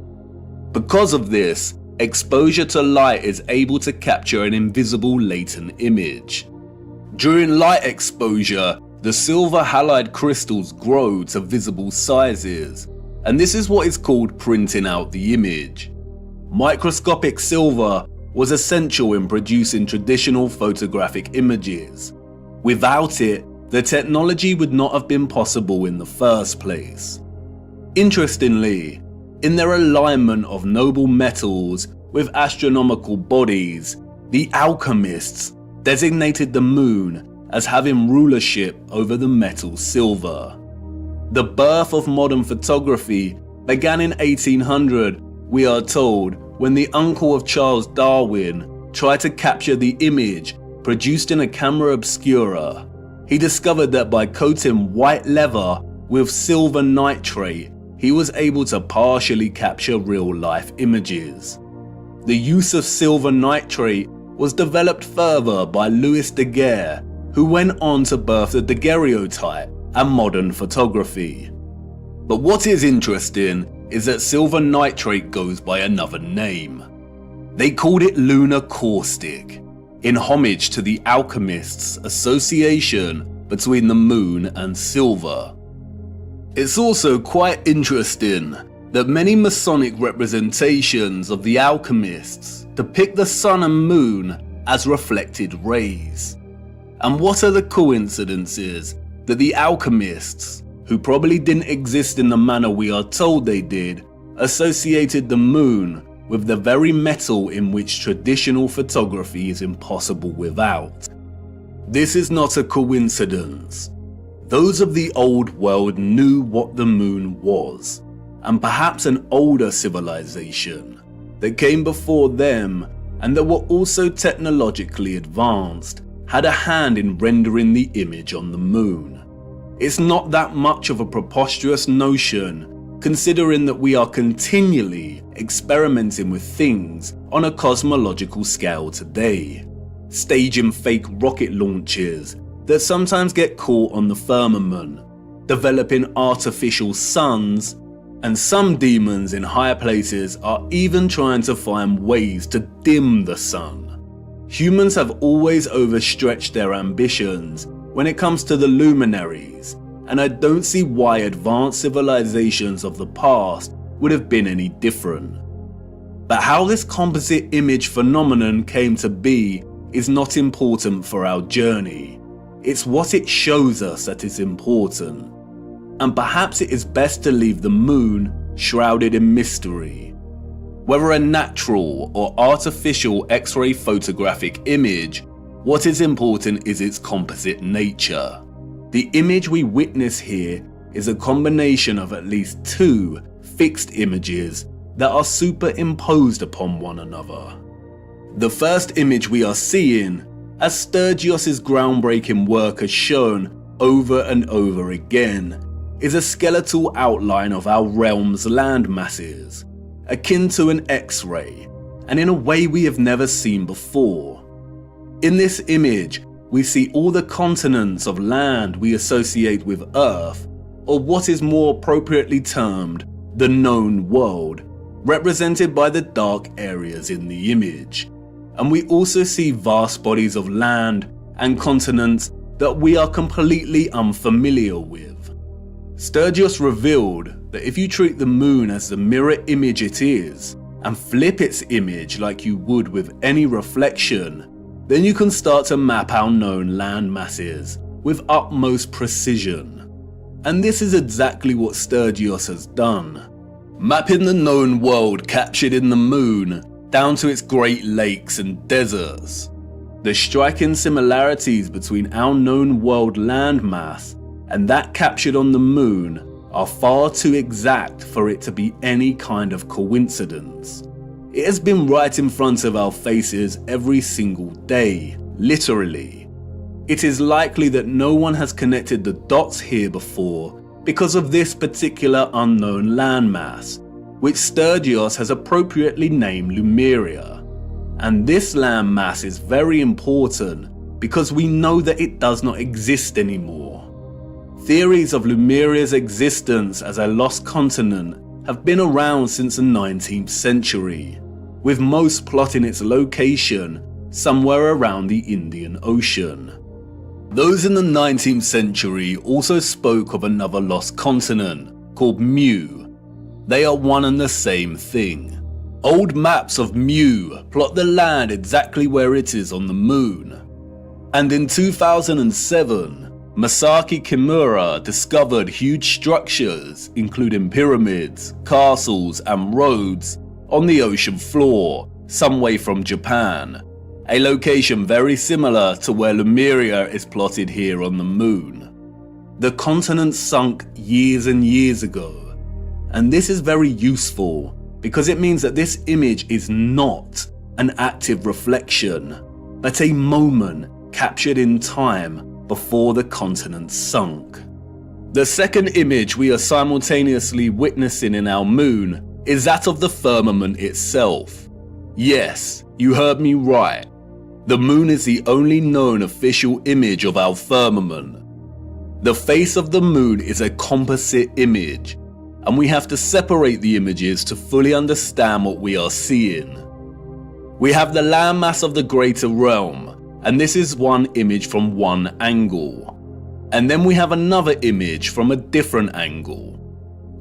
Because of this, exposure to light is able to capture an invisible latent image. During light exposure, the silver halide crystals grow to visible sizes, and this is what is called printing out the image. Microscopic silver was essential in producing traditional photographic images. Without it, the technology would not have been possible in the first place. Interestingly, in their alignment of noble metals with astronomical bodies, the alchemists designated the moon as having rulership over the metal silver. The birth of modern photography began in 1800, we are told, when the uncle of Charles Darwin tried to capture the image produced in a camera obscura. He discovered that by coating white leather with silver nitrate, he was able to partially capture real-life images. The use of silver nitrate was developed further by Louis Daguerre, who went on to birth the daguerreotype and modern photography. But what is interesting is that silver nitrate goes by another name. They called it lunar caustic, in homage to the alchemists' association between the moon and silver. It's also quite interesting that many Masonic representations of the alchemists depict the sun and moon as reflected rays. And what are the coincidences that the alchemists, who probably didn't exist in the manner we are told they did, associated the moon with the very metal in which traditional photography is impossible without? This is not a coincidence. Those of the old world knew what the moon was, and perhaps an older civilization that came before them and that were also technologically advanced had a hand in rendering the image on the moon. It's not that much of a preposterous notion, considering that we are continually experimenting with things on a cosmological scale today, staging fake rocket launches that sometimes get caught on the firmament, developing artificial suns, and some demons in higher places are even trying to find ways to dim the sun. Humans have always overstretched their ambitions when it comes to the luminaries, and I don't see why advanced civilizations of the past would have been any different. But how this composite image phenomenon came to be is not important for our journey. It's what it shows us that is important. And perhaps it is best to leave the moon shrouded in mystery. Whether a natural or artificial X-ray photographic image, what is important is its composite nature. The image we witness here is a combination of at least two fixed images that are superimposed upon one another. The first image we are seeing, as Sturgios' groundbreaking work has shown over and over again, is a skeletal outline of our realm's land masses, akin to an X-ray, and in a way we have never seen before. In this image, we see all the continents of land we associate with Earth, or what is more appropriately termed the known world, represented by the dark areas in the image. And we also see vast bodies of land and continents that we are completely unfamiliar with. Sturgios revealed that if you treat the moon as the mirror image it is, and flip its image like you would with any reflection, then you can start to map our known land masses with utmost precision. And this is exactly what Sturgios has done, mapping the known world captured in the moon down to its Great Lakes and deserts. The striking similarities between our known world landmass and that captured on the moon are far too exact for it to be any kind of coincidence. It has been right in front of our faces every single day, literally. It is likely that no one has connected the dots here before because of this particular unknown landmass, which Sturgios has appropriately named Lemuria. And this landmass is very important because we know that it does not exist anymore. Theories of Lemuria's existence as a lost continent have been around since the 19th century, with most plotting its location somewhere around the Indian Ocean. Those in the 19th century also spoke of another lost continent called Mu. They are one and the same thing. Old maps of Mu plot the land exactly where it is on the moon. And in 2007, Masaki Kimura discovered huge structures, including pyramids, castles, and roads, on the ocean floor, some way from Japan, a location very similar to where Lemuria is plotted here on the moon. The continent sunk years and years ago, and this is very useful because it means that this image is not an active reflection, but a moment captured in time before the continent sunk. The second image we are simultaneously witnessing in our moon is that of the firmament itself. Yes, you heard me right. The moon is the only known official image of our firmament. The face of the moon is a composite image, and we have to separate the images to fully understand what we are seeing. We have the landmass of the greater realm, and this is one image from one angle. And then we have another image from a different angle.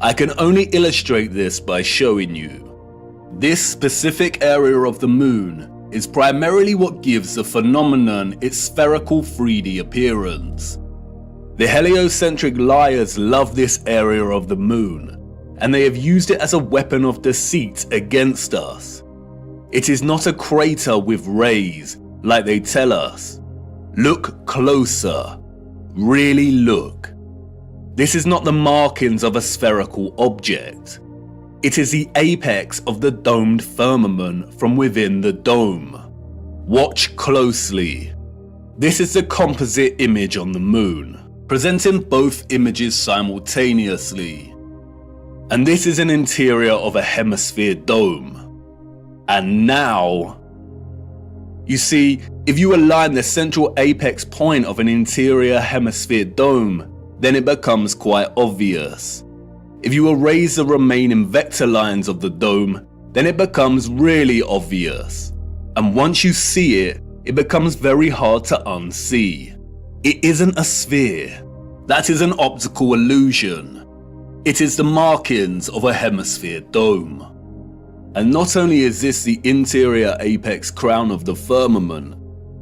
I can only illustrate this by showing you. This specific area of the moon is primarily what gives the phenomenon its spherical 3D appearance. The heliocentric liars love this area of the moon, and they have used it as a weapon of deceit against us. It is not a crater with rays, like they tell us. Look closer. Really look. This is not the markings of a spherical object. It is the apex of the domed firmament from within the dome. Watch closely. This is the composite image on the moon, presenting both images simultaneously. And this is an interior of a hemisphere dome. And now, you see, if you align the central apex point of an interior hemisphere dome, then it becomes quite obvious. If you erase the remaining vector lines of the dome, then it becomes really obvious. And once you see it, it becomes very hard to unsee. It isn't a sphere. That is an optical illusion. It is the markings of a hemisphere dome. And not only is this the interior apex crown of the firmament,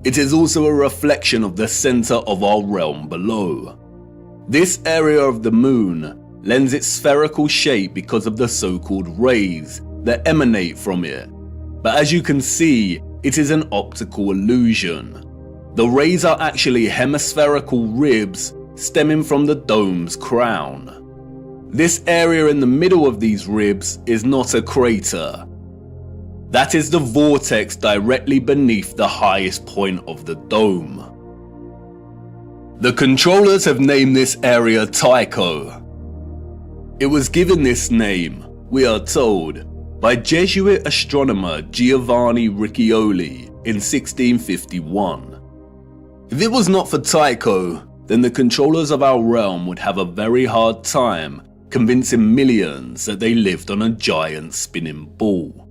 it is also a reflection of the center of our realm below. This area of the moon lends its spherical shape because of the so-called rays that emanate from it. But as you can see, it is an optical illusion. The rays are actually hemispherical ribs stemming from the dome's crown. This area in the middle of these ribs is not a crater. That is the vortex directly beneath the highest point of the dome. The controllers have named this area Tycho. It was given this name, we are told, by Jesuit astronomer Giovanni Riccioli in 1651. If it was not for Tycho, then the controllers of our realm would have a very hard time convincing millions that they lived on a giant spinning ball.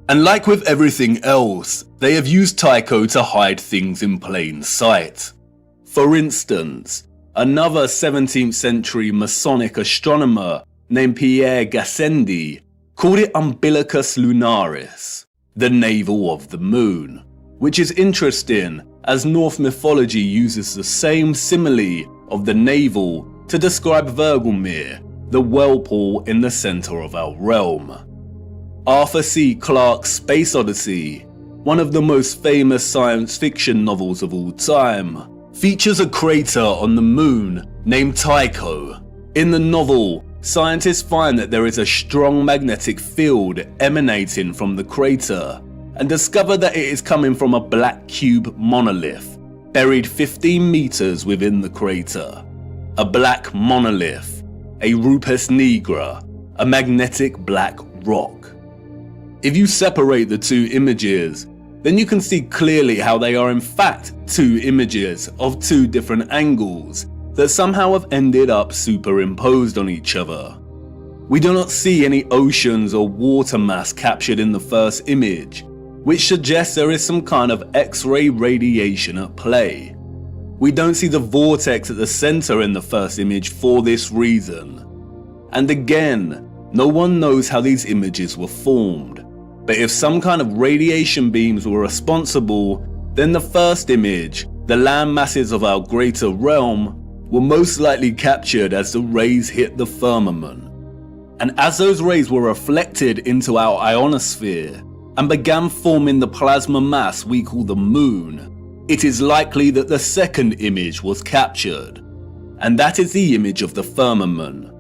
And like with everything else, they have used Tycho to hide things in plain sight. For instance, another 17th century Masonic astronomer named Pierre Gassendi called it Umbilicus Lunaris, the navel of the moon, which is interesting as Norse mythology uses the same simile of the navel to describe Vergelmir, the whirlpool in the center of our realm. Arthur C. Clarke's Space Odyssey, one of the most famous science fiction novels of all time, features a crater on the moon named Tycho. In the novel, scientists find that there is a strong magnetic field emanating from the crater and discover that it is coming from a black cube monolith buried 15 meters within the crater. A black monolith, a rupes nigra, a magnetic black rock. If you separate the two images, then you can see clearly how they are in fact two images of two different angles that somehow have ended up superimposed on each other. We do not see any oceans or water mass captured in the first image, which suggests there is some kind of X-ray radiation at play. We don't see the vortex at the center in the first image for this reason. And again, no one knows how these images were formed. But if some kind of radiation beams were responsible, then the first image, the land masses of our greater realm, were most likely captured as the rays hit the firmament. And as those rays were reflected into our ionosphere and began forming the plasma mass we call the moon, it is likely that the second image was captured. And that is the image of the firmament,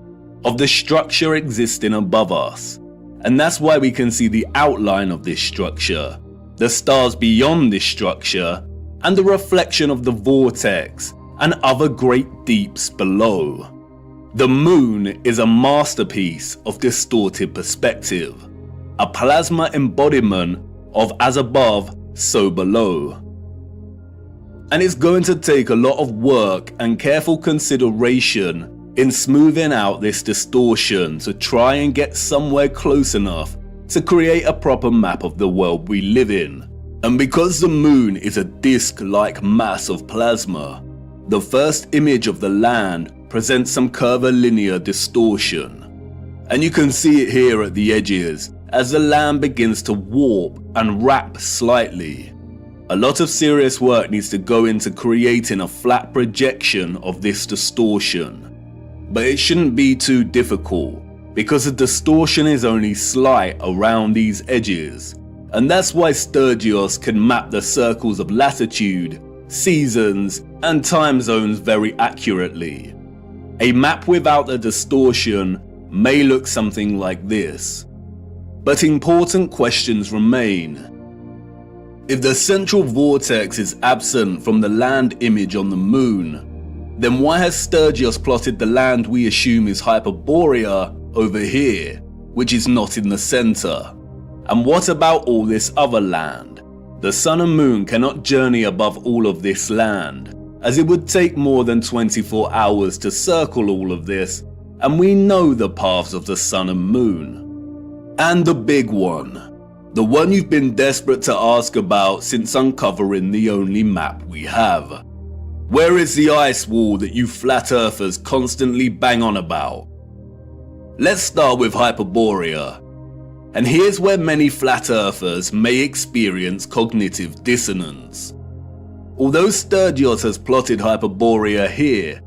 of the structure existing above us. And that's why we can see the outline of this structure, the stars beyond this structure, and the reflection of the vortex and other great deeps below. The moon is a masterpiece of distorted perspective, a plasma embodiment of as above, so below. And it's going to take a lot of work and careful consideration in smoothing out this distortion to try and get somewhere close enough to create a proper map of the world we live in. And because the moon is a disc-like mass of plasma, the first image of the land presents some curvilinear distortion. And you can see it here at the edges as the land begins to warp and wrap slightly. A lot of serious work needs to go into creating a flat projection of this distortion. But it shouldn't be too difficult, because the distortion is only slight around these edges. And that's why Sturgios can map the circles of latitude, seasons, and time zones very accurately. A map without the distortion may look something like this. But important questions remain. If the central vortex is absent from the land image on the moon, then why has Sturgios plotted the land we assume is Hyperborea over here, which is not in the center? And what about all this other land? The sun and moon cannot journey above all of this land, as it would take more than 24 hours to circle all of this, and we know the paths of the sun and moon. And the big one. The one you've been desperate to ask about since uncovering the only map we have. Where is the ice wall that you flat earthers constantly bang on about? Let's start with Hyperborea. And here's where many flat earthers may experience cognitive dissonance. Although Sturgios has plotted Hyperborea here,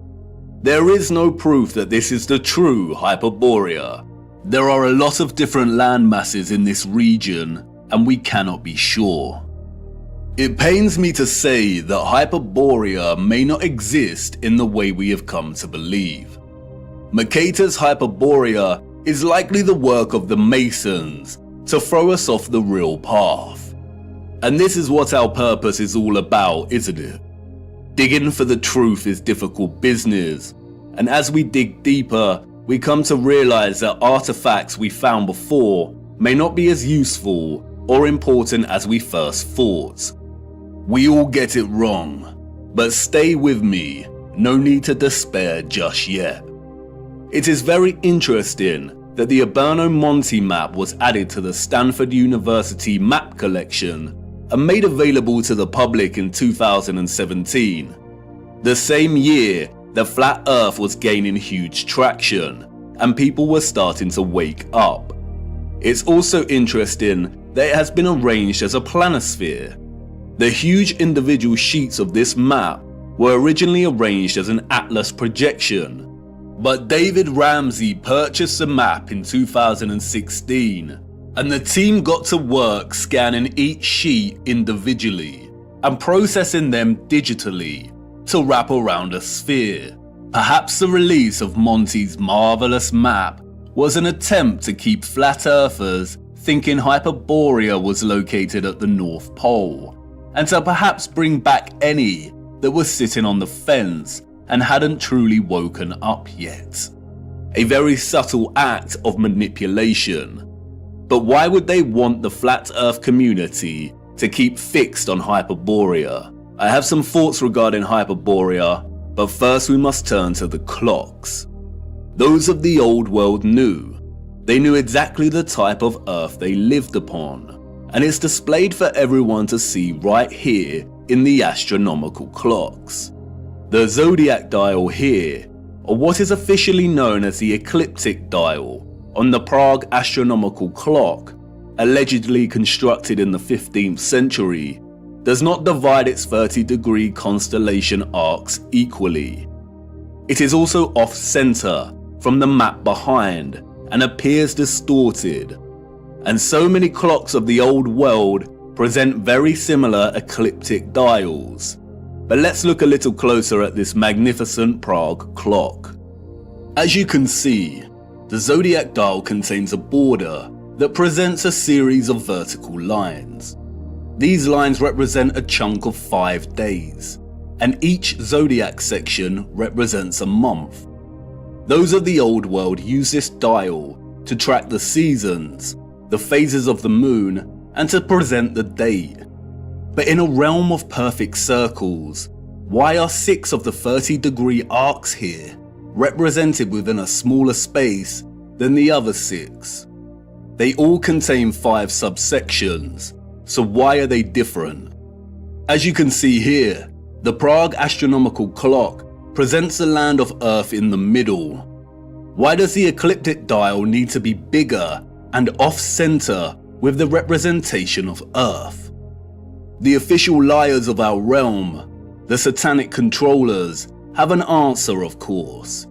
there is no proof that this is the true Hyperborea. There are a lot of different land masses in this region, and we cannot be sure. It pains me to say that Hyperborea may not exist in the way we have come to believe. Mercator's Hyperborea is likely the work of the Masons to throw us off the real path. And this is what our purpose is all about, isn't it? Digging for the truth is difficult business, and as we dig deeper, we come to realize that artifacts we found before may not be as useful or important as we first thought. We all get it wrong, but stay with me, no need to despair just yet. It is very interesting that the Urbano Monti map was added to the Stanford University map collection and made available to the public in 2017. The same year, the flat earth was gaining huge traction, and people were starting to wake up. It's also interesting that it has been arranged as a planisphere. The huge individual sheets of this map were originally arranged as an atlas projection, but David Ramsey purchased the map in 2016, and the team got to work scanning each sheet individually and processing them digitally to wrap around a sphere. Perhaps the release of Monti's marvelous map was an attempt to keep flat earthers thinking Hyperborea was located at the North Pole, and to perhaps bring back any that was sitting on the fence and hadn't truly woken up yet. A very subtle act of manipulation. But why would they want the flat earth community to keep fixed on Hyperborea? I have some thoughts regarding Hyperborea, but first we must turn to the clocks. Those of the old world knew. They knew exactly the type of earth they lived upon, and it's displayed for everyone to see right here in the astronomical clocks. The zodiac dial here, or what is officially known as the ecliptic dial, on the Prague astronomical clock, allegedly constructed in the 15th century, does not divide its 30-degree constellation arcs equally. It is also off-center from the map behind and appears distorted, and so many clocks of the old world present very similar ecliptic dials. But let's look a little closer at this magnificent Prague clock. As you can see, the zodiac dial contains a border that presents a series of vertical lines. These lines represent a chunk of 5 days, and each zodiac section represents a month. Those of the old world use this dial to track the seasons, the phases of the moon, and to present the date. But in a realm of perfect circles, why are 6 of the 30-degree arcs here represented within a smaller space than the other 6? They all contain 5 subsections, so why are they different? As you can see here, the Prague astronomical clock presents the land of Earth in the middle. Why does the ecliptic dial need to be bigger and off-center with the representation of Earth? The official liars of our realm, the satanic controllers, have an answer, of course.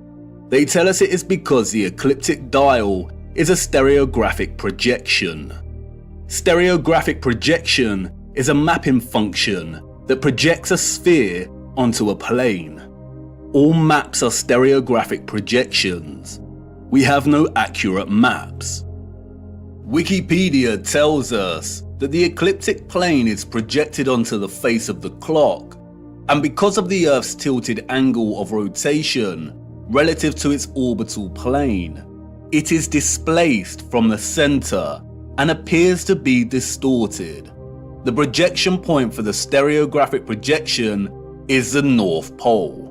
They tell us it is because the ecliptic dial is a stereographic projection. Stereographic projection is a mapping function that projects a sphere onto a plane. All maps are stereographic projections. We have no accurate maps. Wikipedia tells us that the ecliptic plane is projected onto the face of the clock, and because of the Earth's tilted angle of rotation relative to its orbital plane, it is displaced from the center and appears to be distorted. The projection point for the stereographic projection is the North Pole.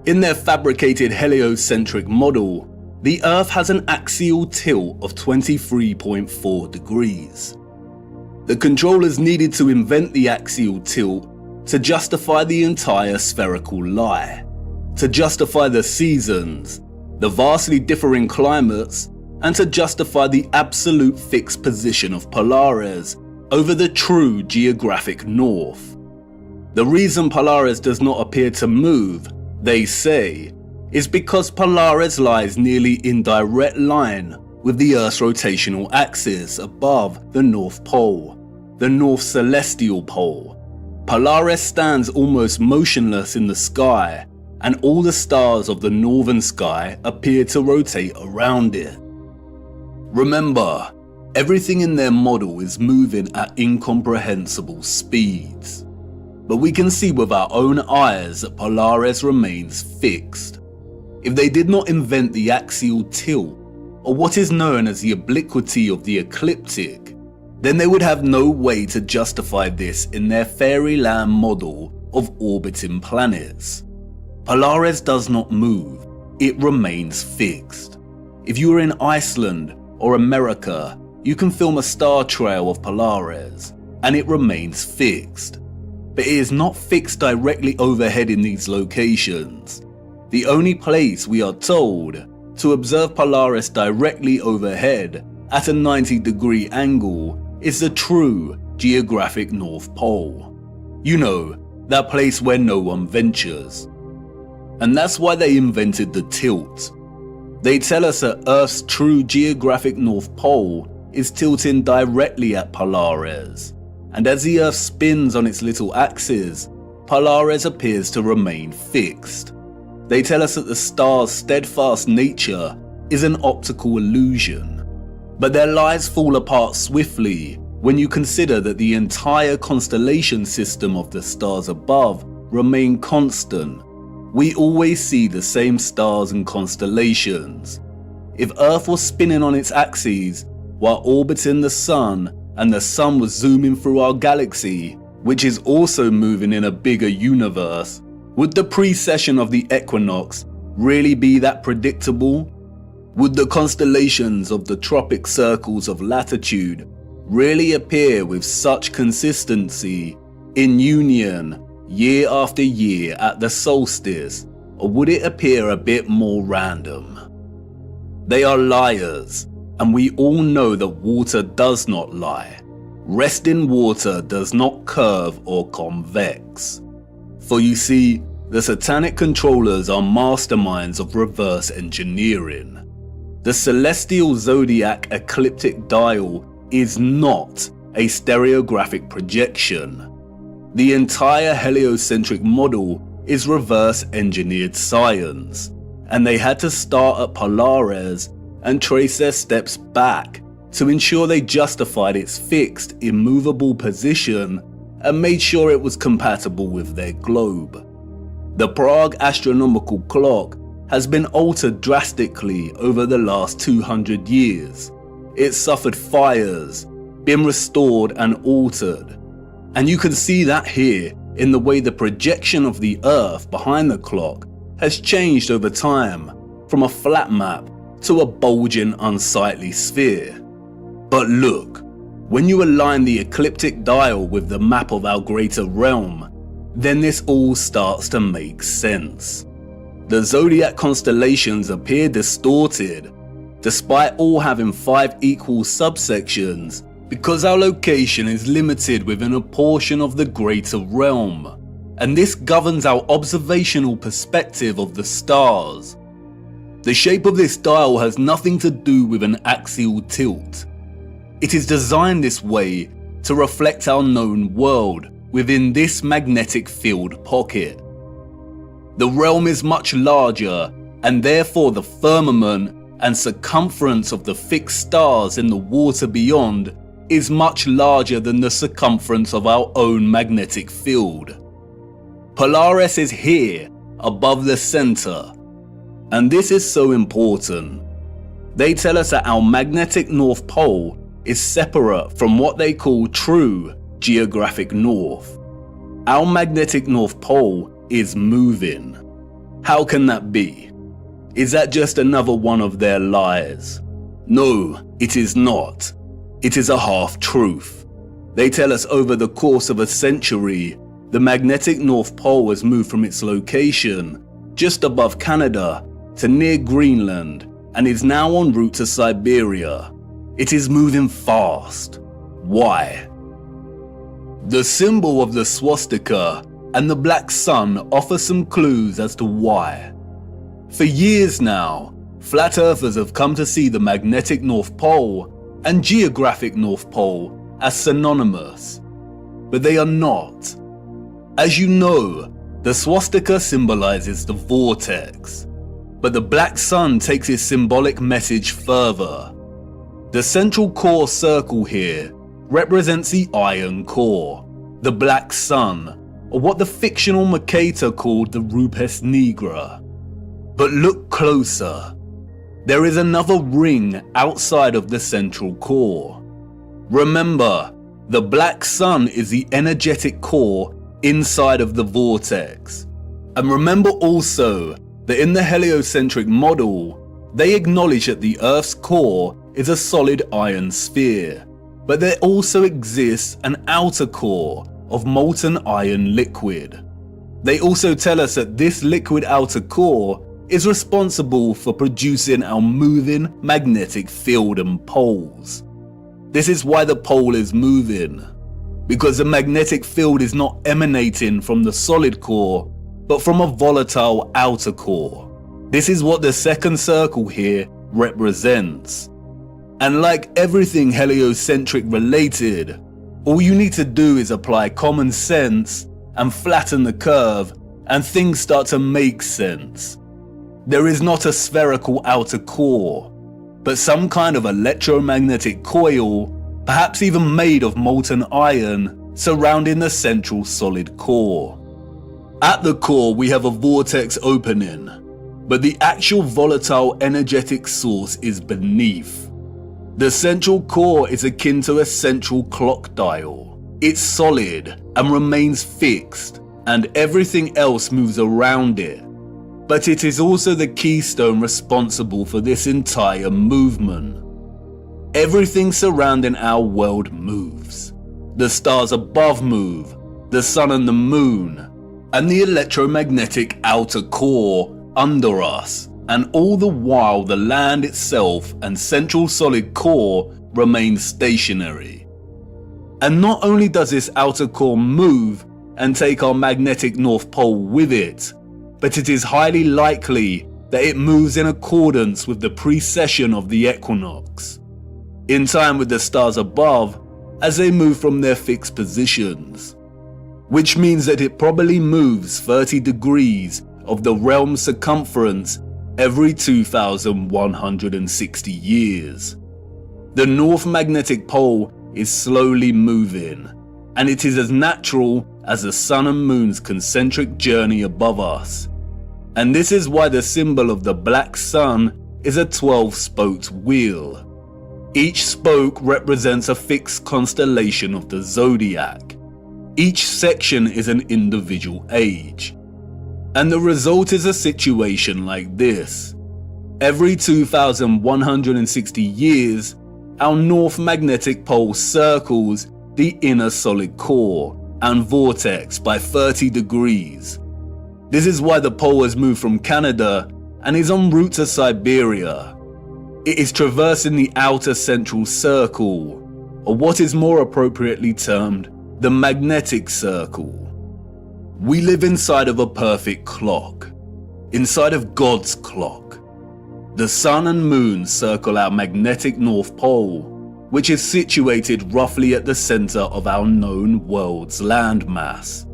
In their fabricated heliocentric model, the Earth has an axial tilt of 23.4 degrees. The controllers needed to invent the axial tilt to justify the entire spherical lie, to justify the seasons, the vastly differing climates, and to justify the absolute fixed position of Polaris over the true geographic north. The reason Polaris does not appear to move, they say, is because Polaris lies nearly in direct line with the Earth's rotational axis above the North Pole, the North Celestial Pole. Polaris stands almost motionless in the sky, and all the stars of the northern sky appear to rotate around it. Remember, everything in their model is moving at incomprehensible speeds. But we can see with our own eyes that Polaris remains fixed. If they did not invent the axial tilt, or what is known as the obliquity of the ecliptic, then they would have no way to justify this in their fairyland model of orbiting planets. Polaris does not move, it remains fixed. If you are in Iceland or America, you can film a star trail of Polaris, and it remains fixed. But it is not fixed directly overhead in these locations. The only place, we are told, to observe Polaris directly overhead at a 90-degree angle is the true geographic North Pole. You know, that place where no one ventures. And that's why they invented the tilt. They tell us that Earth's true geographic North Pole is tilting directly at Polaris, and as the Earth spins on its little axis, Polaris appears to remain fixed. They tell us that the star's steadfast nature is an optical illusion, but their lies fall apart swiftly when you consider that the entire constellation system of the stars above remain constant. We always see the same stars and constellations. If Earth was spinning on its axis while orbiting the Sun, and the Sun was zooming through our galaxy, which is also moving in a bigger universe, would the precession of the equinox really be that predictable? Would the constellations of the tropic circles of latitude really appear with such consistency in union year after year at the solstice, or would it appear a bit more random? They are liars, and we all know that water does not lie. Resting water does not curve or convex. For you see, the satanic controllers are masterminds of reverse engineering. The celestial zodiac ecliptic dial is not a stereographic projection. The entire heliocentric model is reverse engineered science, and they had to start at Polaris and trace their steps back to ensure they justified its fixed, immovable position and made sure it was compatible with their globe. The Prague astronomical clock has been altered drastically over the last 200 years. It suffered fires, been restored and altered. And you can see that here in the way the projection of the Earth behind the clock has changed over time from a flat map to a bulging, unsightly sphere. But look, when you align the ecliptic dial with the map of our greater realm, then this all starts to make sense. The zodiac constellations appear distorted, despite all having 5 equal subsections, because our location is limited within a portion of the greater realm, and this governs our observational perspective of the stars. The shape of this dial has nothing to do with an axial tilt. It is designed this way to reflect our known world within this magnetic field pocket. The realm is much larger, and therefore the firmament and circumference of the fixed stars in the water beyond is much larger than the circumference of our own magnetic field. Polaris is here, above the center, and this is so important. They tell us that our magnetic North Pole is separate from what they call true geographic north. Our magnetic North Pole is moving. How can that be? Is that just another one of their lies? No, it is not. It is a half-truth. They tell us over the course of a century, the magnetic North Pole has moved from its location just above Canada to near Greenland and is now en route to Siberia. It is moving fast. Why? The symbol of the swastika and the black sun offer some clues as to why. For years now, flat earthers have come to see the magnetic North Pole and geographic North Pole as synonymous, but they are not. As you know, the swastika symbolizes the vortex, but the black sun takes its symbolic message further. The central core circle here represents the iron core, the black sun, or what the fictional Mercator called the Rupes Nigra. But look closer. There is another ring outside of the central core. Remember, the black sun is the energetic core inside of the vortex. And remember also that in the heliocentric model, they acknowledge that the Earth's core is a solid iron sphere, but there also exists an outer core of molten iron liquid. They also tell us that this liquid outer core is responsible for producing our moving magnetic field and poles. This is why the pole is moving, because the magnetic field is not emanating from the solid core, but from a volatile outer core. This is what the second circle here represents. And like everything heliocentric related, all you need to do is apply common sense and flatten the curve, and things start to make sense. There is not a spherical outer core, but some kind of electromagnetic coil, perhaps even made of molten iron, surrounding the central solid core. At the core we have a vortex opening, but the actual volatile energetic source is beneath. The central core is akin to a central clock dial. It's solid and remains fixed, and everything else moves around it. But it is also the keystone responsible for this entire movement. Everything surrounding our world moves. The stars above move, the sun and the moon, and the electromagnetic outer core under us, and all the while the land itself and central solid core remain stationary. And not only does this outer core move and take our magnetic North Pole with it, but it is highly likely that it moves in accordance with the precession of the equinox, in time with the stars above as they move from their fixed positions, which means that it probably moves 30 degrees of the realm's circumference every 2,160 years. The North Magnetic Pole is slowly moving, and it is as natural as the sun and moon's concentric journey above us. And this is why the symbol of the black sun is a 12-spoked wheel. Each spoke represents a fixed constellation of the zodiac. Each section is an individual age. And the result is a situation like this. Every 2,160 years, our north magnetic pole circles the inner solid core and vortex by 30 degrees. This is why the pole has moved from Canada and is en route to Siberia. It is traversing the outer central circle, or what is more appropriately termed the magnetic circle. We live inside of a perfect clock, inside of God's clock. The sun and moon circle our magnetic North Pole, which is situated roughly at the center of our known world's landmass.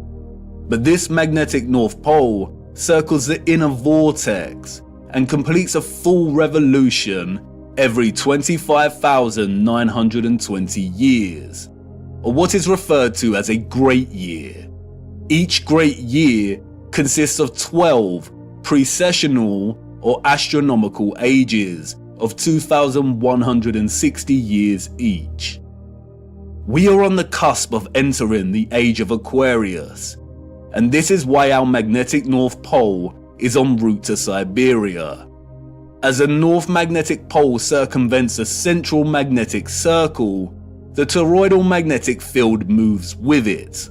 But this magnetic North Pole circles the inner vortex and completes a full revolution every 25,920 years, or what is referred to as a great year. Each great year consists of 12 precessional or astronomical ages of 2,160 years each. We are on the cusp of entering the age of Aquarius, and this is why our magnetic North Pole is en route to Siberia. As the North Magnetic Pole circumvents the central magnetic circle, the toroidal magnetic field moves with it.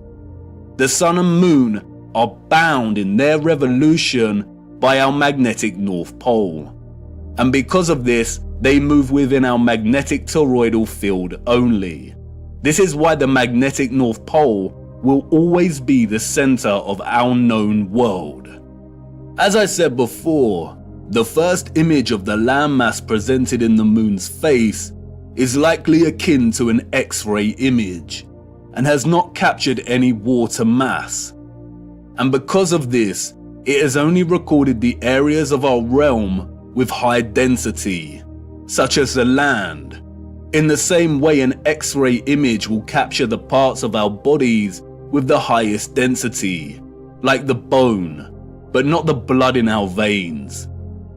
The Sun and Moon are bound in their revolution by our magnetic North Pole, and because of this, they move within our magnetic toroidal field only. This is why the magnetic North Pole will always be the center of our known world. As I said before, the first image of the landmass presented in the moon's face is likely akin to an X-ray image and has not captured any water mass. And because of this, it has only recorded the areas of our realm with high density, such as the land. In the same way, an X-ray image will capture the parts of our bodies with the highest density, like the bone, but not the blood in our veins.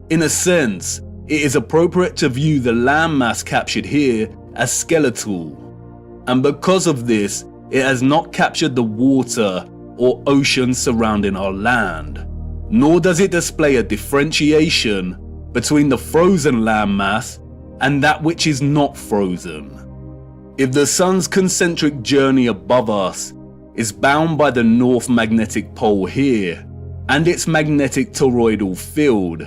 In a sense, it is appropriate to view the landmass captured here as skeletal, and because of this, it has not captured the water or ocean surrounding our land, nor does it display a differentiation between the frozen landmass and that which is not frozen. If the sun's concentric journey above us is bound by the North Magnetic Pole here and its magnetic toroidal field,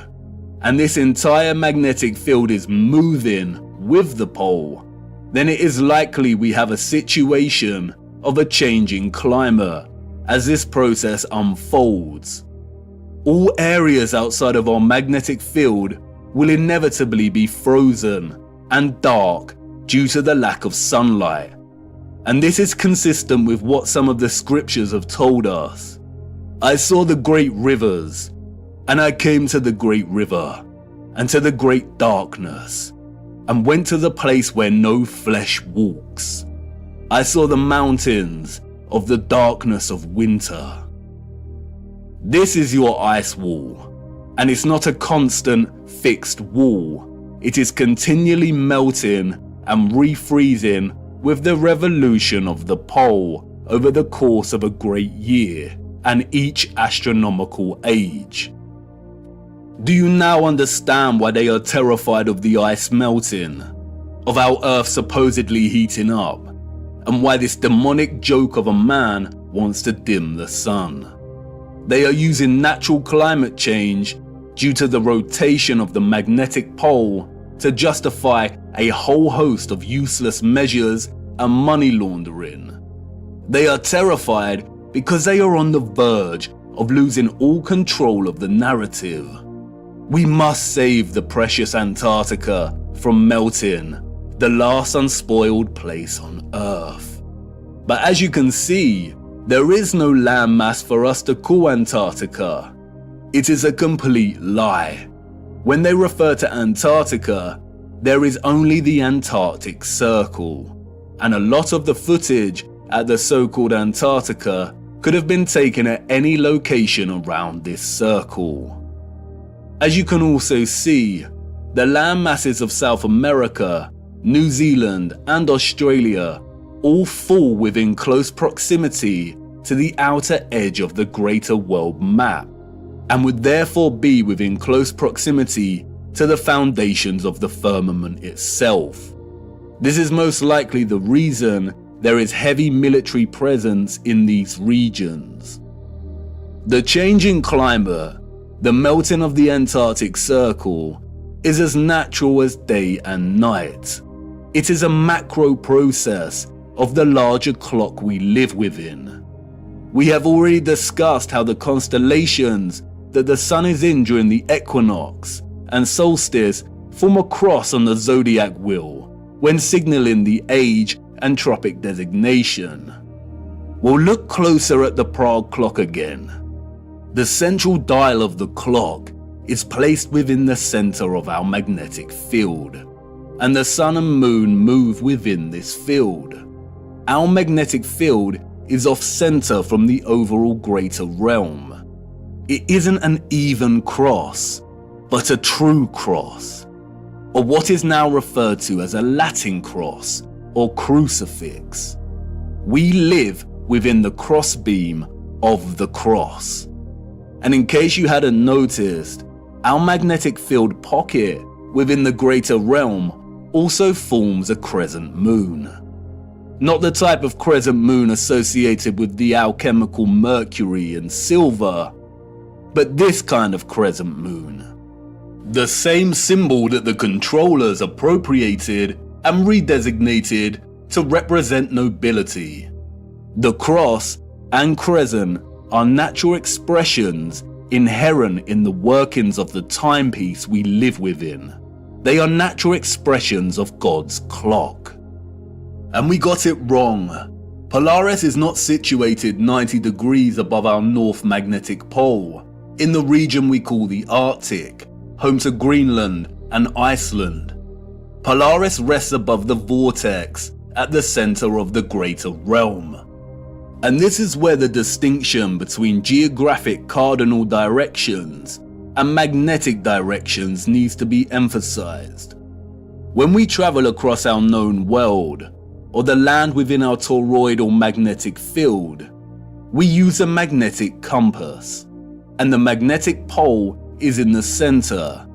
and this entire magnetic field is moving with the pole, then it is likely we have a situation of a changing climate as this process unfolds. All areas outside of our magnetic field will inevitably be frozen and dark due to the lack of sunlight. And this is consistent with what some of the scriptures have told us. I saw the great rivers, and I came to the great river, and to the great darkness, and went to the place where no flesh walks. I saw the mountains of the darkness of winter. This is your ice wall, and it's not a constant, fixed wall. It is continually melting and refreezing with the revolution of the pole over the course of a great year and each astronomical age. Do you now understand why they are terrified of the ice melting, of our Earth supposedly heating up, and why this demonic joke of a man wants to dim the sun? They are using natural climate change due to the rotation of the magnetic pole to justify a whole host of useless measures and money laundering. They are terrified because they are on the verge of losing all control of the narrative. We must save the precious Antarctica from melting, the last unspoiled place on Earth. But as you can see, there is no landmass for us to call Antarctica. It is a complete lie. When they refer to Antarctica, there is only the Antarctic Circle, and a lot of the footage at the so-called Antarctica could have been taken at any location around this circle. As you can also see, the land masses of South America, New Zealand and Australia all fall within close proximity to the outer edge of the greater world map, and would therefore be within close proximity to the foundations of the firmament itself. This is most likely the reason there is heavy military presence in these regions. The changing climate, the melting of the Antarctic Circle, is as natural as day and night. It is a macro process of the larger clock we live within. We have already discussed how the constellations that the sun is in during the equinox and solstice form a cross on the zodiac wheel when signaling the age and tropic designation. We'll look closer at the Prague clock again. The central dial of the clock is placed within the center of our magnetic field, and the sun and moon move within this field. Our magnetic field is off-center from the overall greater realm. It isn't an even cross, but a true cross, or what is now referred to as a Latin cross or crucifix. We live within the crossbeam of the cross. And in case you hadn't noticed, our magnetic field pocket within the greater realm also forms a crescent moon. Not the type of crescent moon associated with the alchemical mercury and silver, but this kind of crescent moon. The same symbol that the controllers appropriated and redesignated to represent nobility. The cross and crescent are natural expressions inherent in the workings of the timepiece we live within. They are natural expressions of God's clock. And we got it wrong. Polaris is not situated 90 degrees above our north magnetic pole, in the region we call the Arctic, home to Greenland and Iceland. Polaris rests above the vortex at the center of the greater realm. And this is where the distinction between geographic cardinal directions and magnetic directions needs to be emphasized. When we travel across our known world, or the land within our toroidal magnetic field, we use a magnetic compass, and the magnetic pole is in the center.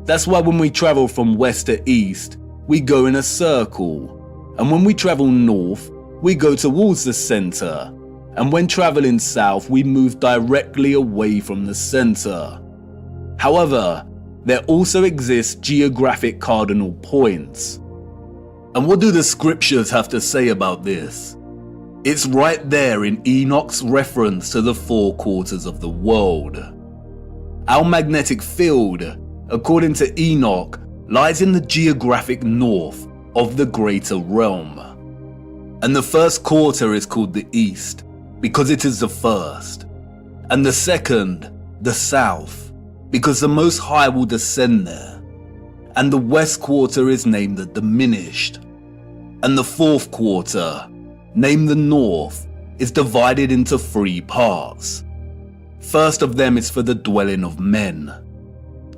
That's why when we travel from west to east, we go in a circle, and when we travel north, we go towards the center, and when traveling south, we move directly away from the center. However, there also exist geographic cardinal points. And what do the scriptures have to say about this? It's right there in Enoch's reference to the 4 quarters of the world. Our magnetic field, according to Enoch, lies in the geographic north of the greater realm. And the first quarter is called the east, because it is the first. And the second, the south, because the Most High will descend there. And the west quarter is named the diminished. And the fourth quarter, named the north, is divided into 3 parts. First of them is for the dwelling of men.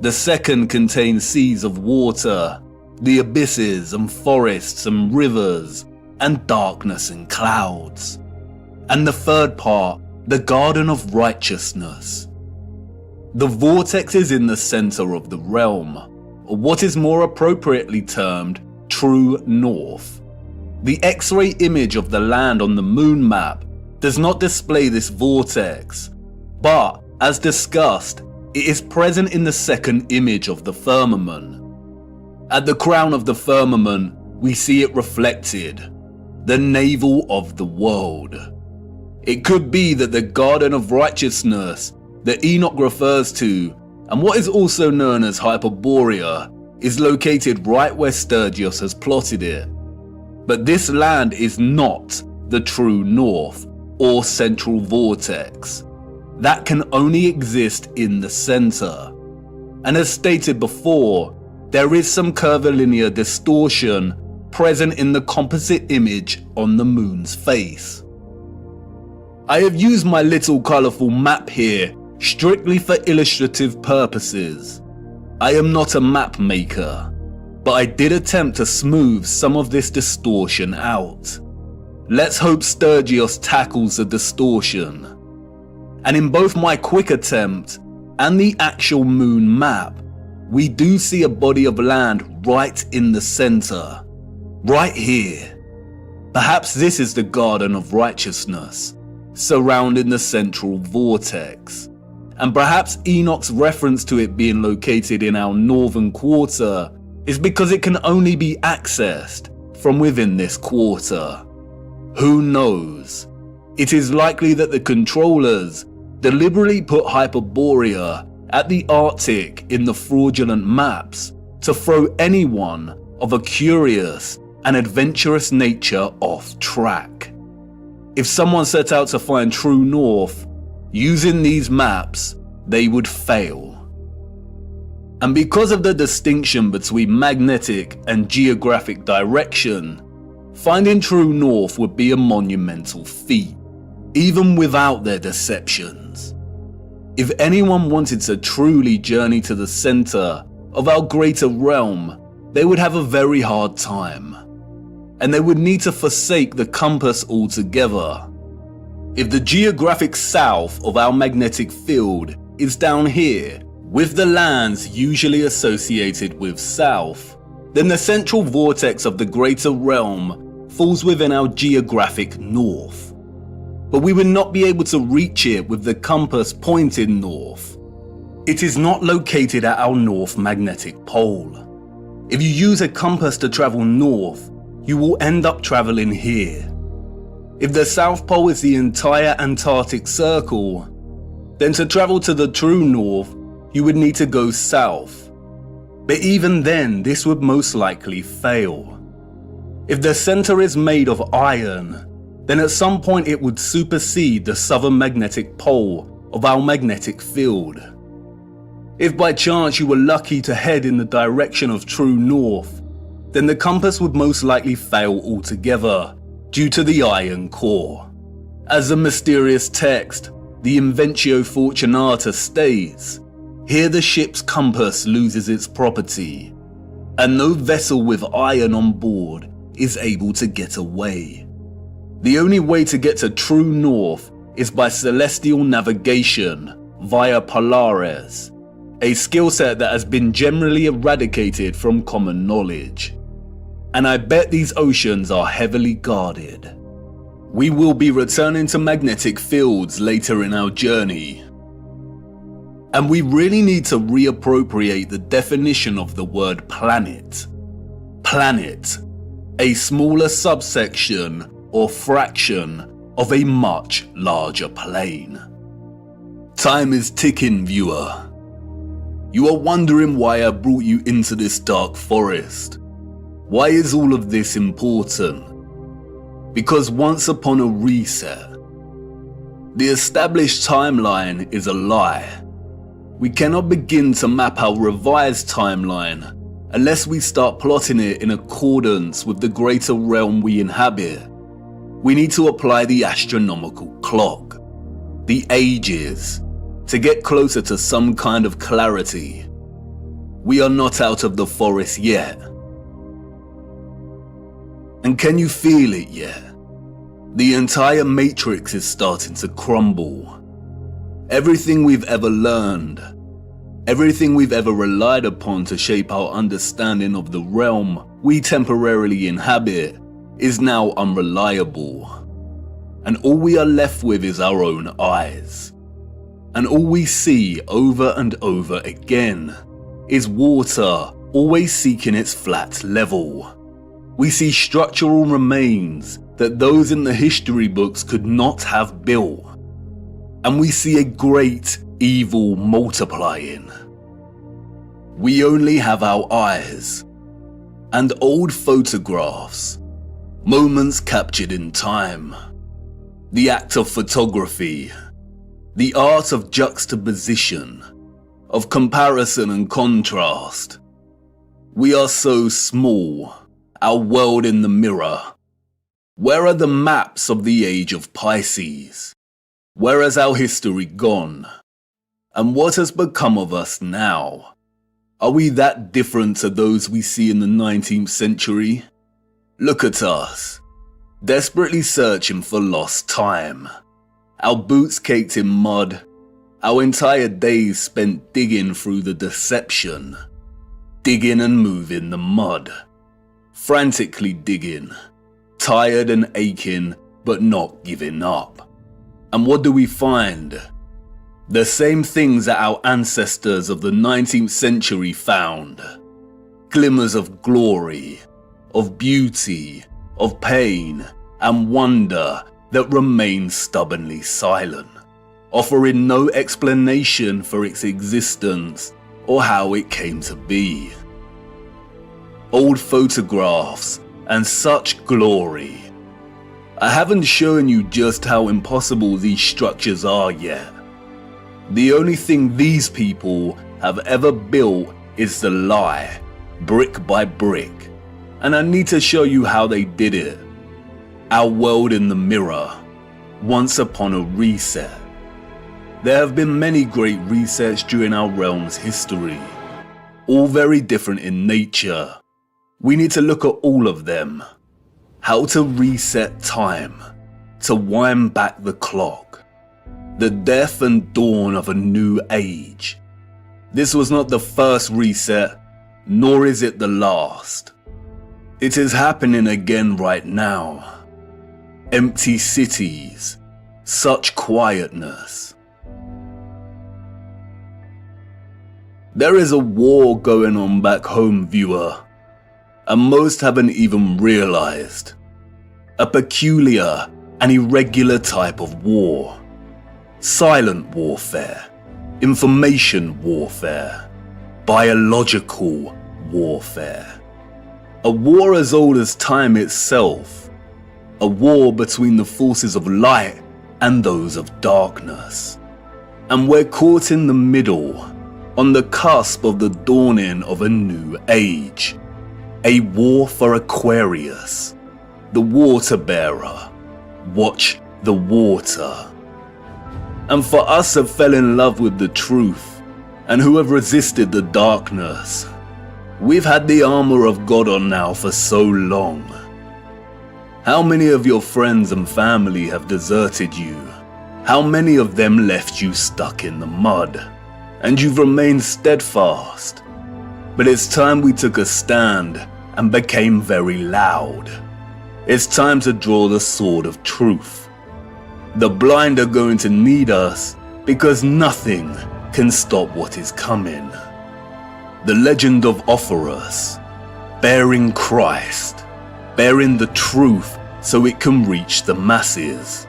The second contains seas of water, the abysses and forests and rivers, and darkness and clouds. And the third part, the garden of righteousness. The vortex is in the center of the realm, or what is more appropriately termed true north. The X-ray image of the land on the moon map does not display this vortex, but, as discussed, it is present in the second image of the firmament. At the crown of the firmament, we see it reflected, the navel of the world. It could be that the garden of righteousness that Enoch refers to, and what is also known as Hyperborea, is located right where Sturgios has plotted it. But this land is not the true north or central vortex. That can only exist in the center. And as stated before, there is some curvilinear distortion present in the composite image on the moon's face. I have used my little colourful map here strictly for illustrative purposes. I am not a map maker, but I did attempt to smooth some of this distortion out. Let's hope Sturgios tackles the distortion. And in both my quick attempt and the actual moon map, we do see a body of land right in the centre, right here. Perhaps this is the Garden of Righteousness, surrounding the central vortex. And perhaps Enoch's reference to it being located in our northern quarter is because it can only be accessed from within this quarter. Who knows? It is likely that the controllers deliberately put Hyperborea at the Arctic in the fraudulent maps to throw anyone of a curious and adventurous nature off track. If someone set out to find true north using these maps, they would fail. And because of the distinction between magnetic and geographic direction, finding true north would be a monumental feat, even without their deceptions. If anyone wanted to truly journey to the center of our greater realm, they would have a very hard time, and they would need to forsake the compass altogether. If the geographic south of our magnetic field is down here, with the lands usually associated with south, then the central vortex of the greater realm falls within our geographic north. But we would not be able to reach it with the compass pointing north. It is not located at our north magnetic pole. If you use a compass to travel north, you will end up traveling here. If the South Pole is the entire Antarctic Circle, then to travel to the true north, you would need to go south. But even then, this would most likely fail. If the center is made of iron, then at some point it would supersede the southern magnetic pole of our magnetic field. If by chance you were lucky to head in the direction of true north, then the compass would most likely fail altogether due to the iron core. As the mysterious text, the Inventio Fortunata, states, here the ship's compass loses its property, and no vessel with iron on board is able to get away. The only way to get to true north is by celestial navigation via Polaris, a skill set that has been generally eradicated from common knowledge. And I bet these oceans are heavily guarded. We will be returning to magnetic fields later in our journey, and we really need to reappropriate the definition of the word planet. Planet, a smaller subsection or fraction of a much larger plane. Time is ticking, viewer. You are wondering why I brought you into this dark forest. Why is all of this important? Because once upon a reset, the established timeline is a lie. We cannot begin to map our revised timeline unless we start plotting it in accordance with the greater realm we inhabit. We need to apply the astronomical clock, the ages, to get closer to some kind of clarity. We are not out of the forest yet. And can you feel it yet? The entire matrix is starting to crumble. Everything we've ever learned, everything we've ever relied upon to shape our understanding of the realm we temporarily inhabit is now unreliable. And all we are left with is our own eyes. And all we see over and over again is water always seeking its flat level. We see structural remains that those in the history books could not have built. And we see a great evil multiplying. We only have our eyes and old photographs, moments captured in time, the act of photography, the art of juxtaposition, of comparison and contrast. We are so small our world in the mirror. Where are the maps of the age of Pisces? Where has our history gone? And what has become of us now? Are we that different to those we see in the 19th century? Look at us, desperately searching for lost time. Our boots caked in mud, our entire days spent digging through the deception. Digging and moving the mud. Frantically digging. Tired and aching, but not giving up. And what do we find? The same things that our ancestors of the 19th century found. Glimmers of glory, of beauty, of pain, and wonder that remain stubbornly silent, offering no explanation for its existence or how it came to be. Old photographs and such glory. I haven't shown you just how impossible these structures are yet. The only thing these people have ever built is the lie, brick by brick, and I need to show you how they did it. Our world in the mirror, once upon a reset. There have been many great resets during our realm's history, all very different in nature. We need to look at all of them. How to reset time, to wind back the clock. The death and dawn of a new age. This was not the first reset, nor is it the last. It is happening again right now. Empty cities, such quietness. There is a war going on back home, viewer, and most haven't even realized. A peculiar and irregular type of war. Silent warfare, information warfare, biological warfare. A war as old as time itself. A war between the forces of light and those of darkness. And we're caught in the middle, on the cusp of the dawning of a new age. A war for Aquarius, the water bearer. Watch the water. And for us who fell in love with the truth, and who have resisted the darkness, we've had the armor of God on now for so long. How many of your friends and family have deserted you? How many of them left you stuck in the mud? And you've remained steadfast. But it's time we took a stand and became very loud. It's time to draw the sword of truth. The blind are going to need us because nothing can stop what is coming. The legend of Offerus, bearing Christ, bearing the truth so it can reach the masses.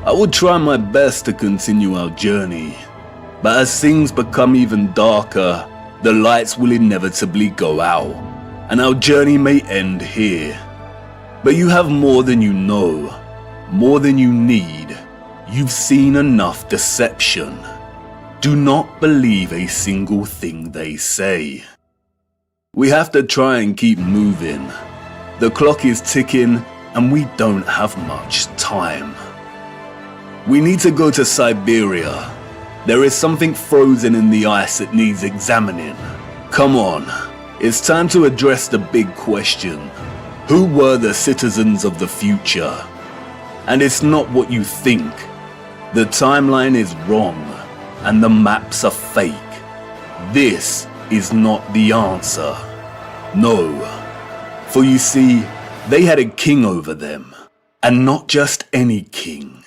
I will try my best to continue our journey, but as things become even darker, the lights will inevitably go out, and our journey may end here. But you have more than you know, more than you need. You've seen enough deception. Do not believe a single thing they say. We have to try and keep moving. The clock is ticking and we don't have much time. We need to go to Siberia. There is something frozen in the ice that needs examining. Come on, it's time to address the big question. Who were the citizens of the future? And it's not what you think. The timeline is wrong, and the maps are fake. This is not the answer. No. For you see, they had a king over them, and not just any king.